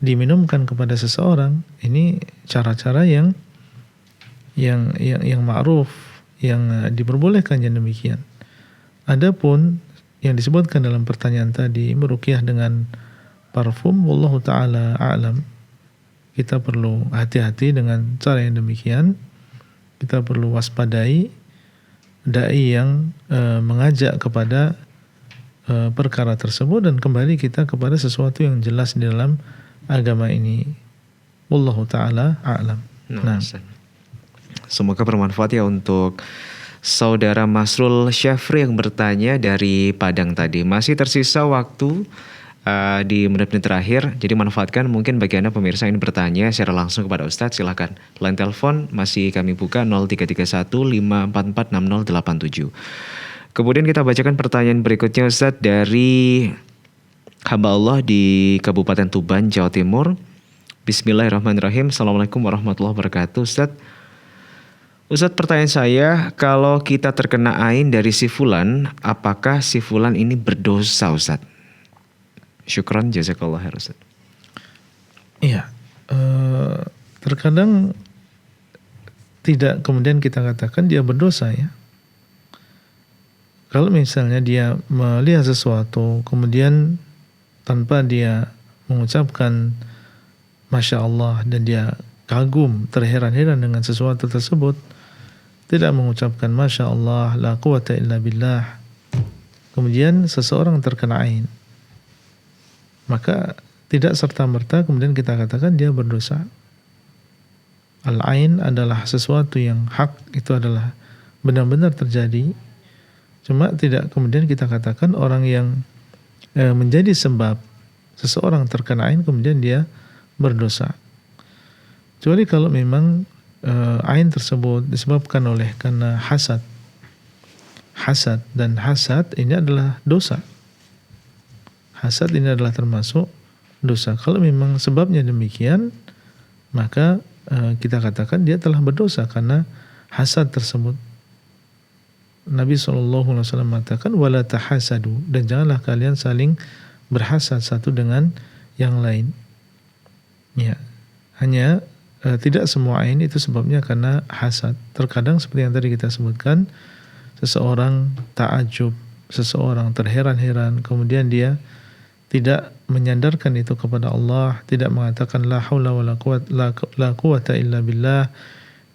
diminumkan kepada seseorang. Ini cara-cara yang ma'ruf, yang diperbolehkan yang demikian. Adapun yang disebutkan dalam pertanyaan tadi, meruqyah dengan parfum, wallahu taala a'lam. Kita perlu hati-hati dengan cara yang demikian. Kita perlu waspadai dai yang mengajak kepada perkara tersebut, dan kembali kita kepada sesuatu yang jelas di dalam agama ini. Wallahu taala a'lam. Nah. Semoga bermanfaat ya untuk saudara Masrul Syafri yang bertanya dari Padang tadi. Masih tersisa waktu di menit-menit terakhir, jadi manfaatkan mungkin bagi Anda pemirsa yang ingin bertanya secara langsung kepada Ustadz, silakan. Line telepon masih kami buka 0331 544 6087. Kemudian kita bacakan pertanyaan berikutnya Ustadz dari hamba Allah di Kabupaten Tuban, Jawa Timur. Bismillahirrahmanirrahim. Assalamualaikum warahmatullahi wabarakatuh. Ustadz, pertanyaan saya, kalau kita terkena ain dari si fulan, apakah si fulan ini berdosa Ustadz? Syukran, jazakallah khair Ustadz. Iya, terkadang tidak kemudian kita katakan dia berdosa ya. Kalau misalnya dia melihat sesuatu, kemudian tanpa dia mengucapkan Masya Allah dan dia kagum, terheran-heran dengan sesuatu tersebut, tidak mengucapkan Masya Allah, la quwata illa billah, kemudian seseorang terkena ain, maka tidak serta-merta kemudian kita katakan dia berdosa. Al-ain adalah sesuatu yang hak, itu adalah benar-benar terjadi. Cuma tidak kemudian kita katakan orang yang menjadi sebab seseorang terkena ain kemudian dia berdosa. Kecuali kalau memang ain tersebut disebabkan karena hasad. Hasad, dan hasad ini adalah dosa. Hasad ini adalah termasuk dosa. Kalau memang sebabnya demikian, maka kita katakan dia telah berdosa karena hasad tersebut. Nabi SAW mengatakan wala tahasadu, dan janganlah kalian saling berhasad satu dengan yang lain. Ya, hanya tidak semua ain itu sebabnya karena hasad. Terkadang seperti yang tadi kita sebutkan, seseorang ta'ajub, seseorang terheran-heran, kemudian dia tidak menyandarkan itu kepada Allah, tidak mengatakan la haula wala quwata illa billah,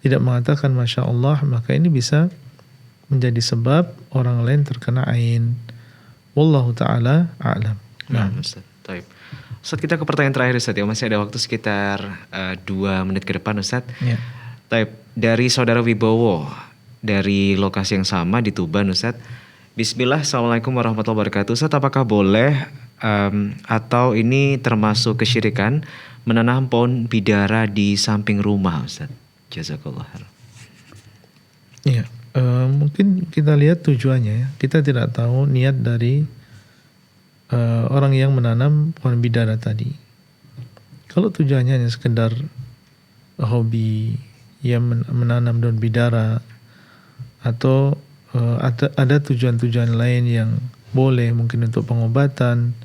tidak mengatakan Masya Allah, maka ini bisa menjadi sebab orang lain terkena ain. Wallahu ta'ala a'lam. Nah, Ustaz. Baik. Ustaz, kita ke pertanyaan terakhir Ustaz ya. Masih ada waktu sekitar 2 menit ke depan Ustaz. Ya. Baik. Dari saudara Wibowo dari lokasi yang sama di Tuban Ustaz. Bismillah, Assalamualaikum warahmatullahi wabarakatuh. Ustaz, apakah boleh atau ini termasuk kesyirikan menanam pohon bidara di samping rumah Ustaz? Jazakallah khair. Iya. Mungkin kita lihat tujuannya ya. Kita tidak tahu niat dari orang yang menanam pohon bidara tadi. Kalau tujuannya hanya sekedar hobi, yang menanam daun bidara, atau ada tujuan-tujuan lain yang boleh, mungkin untuk pengobatan,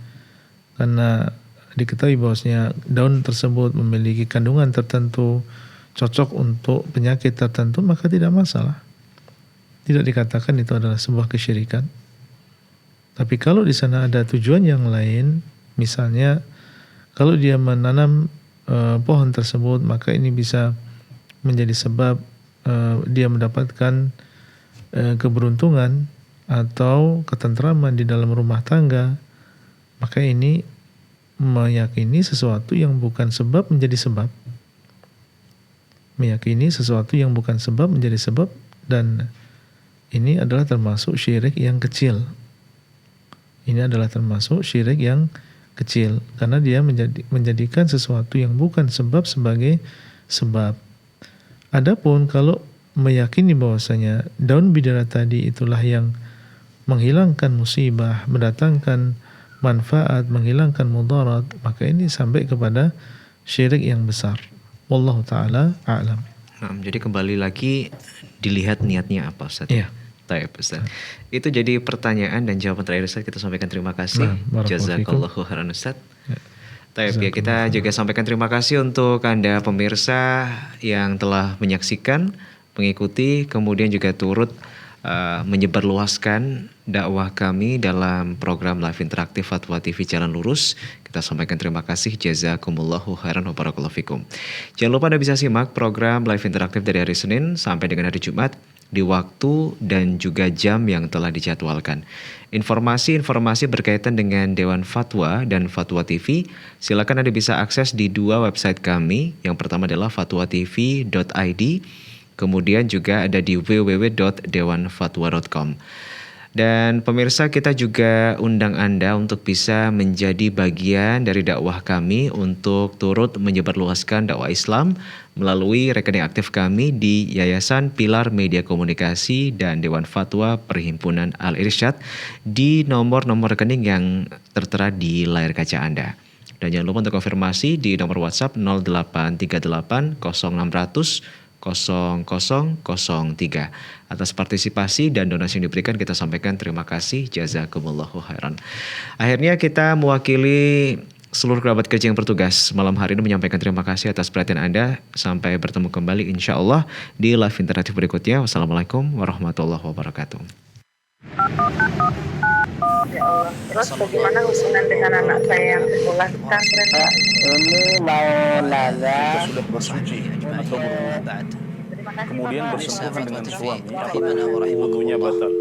karena diketahui bahwasanya daun tersebut memiliki kandungan tertentu, cocok untuk penyakit tertentu, maka tidak masalah. Tidak dikatakan itu adalah sebuah kesyirikan. Tapi kalau di sana ada tujuan yang lain, misalnya kalau dia menanam pohon tersebut, maka ini bisa menjadi sebab dia mendapatkan keberuntungan atau ketentraman di dalam rumah tangga, maka ini meyakini sesuatu yang bukan sebab menjadi sebab. Meyakini sesuatu yang bukan sebab menjadi sebab, dan ini adalah termasuk syirik yang kecil. Ini adalah termasuk syirik yang kecil karena dia menjadikan sesuatu yang bukan sebab sebagai sebab. Adapun kalau meyakini bahwasanya daun bidara tadi itulah yang menghilangkan musibah, mendatangkan manfaat, menghilangkan mudarat, maka ini sampai kepada syirik yang besar. Wallahu taala a'lam. Nah, jadi kembali lagi dilihat niatnya apa, Ustaz. Iya. Baik, Ustaz. Itu jadi pertanyaan dan jawaban terakhir, Ustaz. Kita sampaikan terima kasih. Jazakallahu khairan, Ustaz. Taib, ya, kita juga sampaikan terima kasih untuk Anda pemirsa yang telah menyaksikan, mengikuti, kemudian juga turut menyebarluaskan dakwah kami dalam program live interaktif Fatwa TV Jalan Lurus. Kita sampaikan terima kasih. Jazakumullahu khairan wa barakallahu fikum. Jangan lupa Anda bisa simak program live interaktif dari hari Senin sampai dengan hari Jumat di waktu dan juga jam yang telah dijadwalkan. Informasi-informasi berkaitan dengan Dewan Fatwa dan Fatwa TV, silakan Anda bisa akses di dua website kami. Yang pertama adalah fatwatv.id, kemudian juga ada di www.dewanfatwa.com. Dan pemirsa, kita juga undang Anda untuk bisa menjadi bagian dari dakwah kami untuk turut menyebarluaskan dakwah Islam melalui rekening aktif kami di Yayasan Pilar Media Komunikasi dan Dewan Fatwa Perhimpunan Al-Irsyad di nomor-nomor rekening yang tertera di layar kaca Anda. Dan jangan lupa untuk konfirmasi di nomor WhatsApp 0838 0600 0003. Atas partisipasi dan donasi yang diberikan kita sampaikan terima kasih. Jazakumullahu khairan. Akhirnya kita mewakili seluruh kerabat kerja yang bertugas malam hari ini menyampaikan terima kasih atas perhatian Anda. Sampai bertemu kembali insya Allah di live interaktif berikutnya. Wassalamualaikum warahmatullahi wabarakatuh. Ya Allah. Terus bagaimana hubungan dengan anak saya yang sekolah di pesantren? Ini mau nanya. Kita sudah bersuci atau berwudu, kemudian bersentuhan dengan suami, wudunya batal.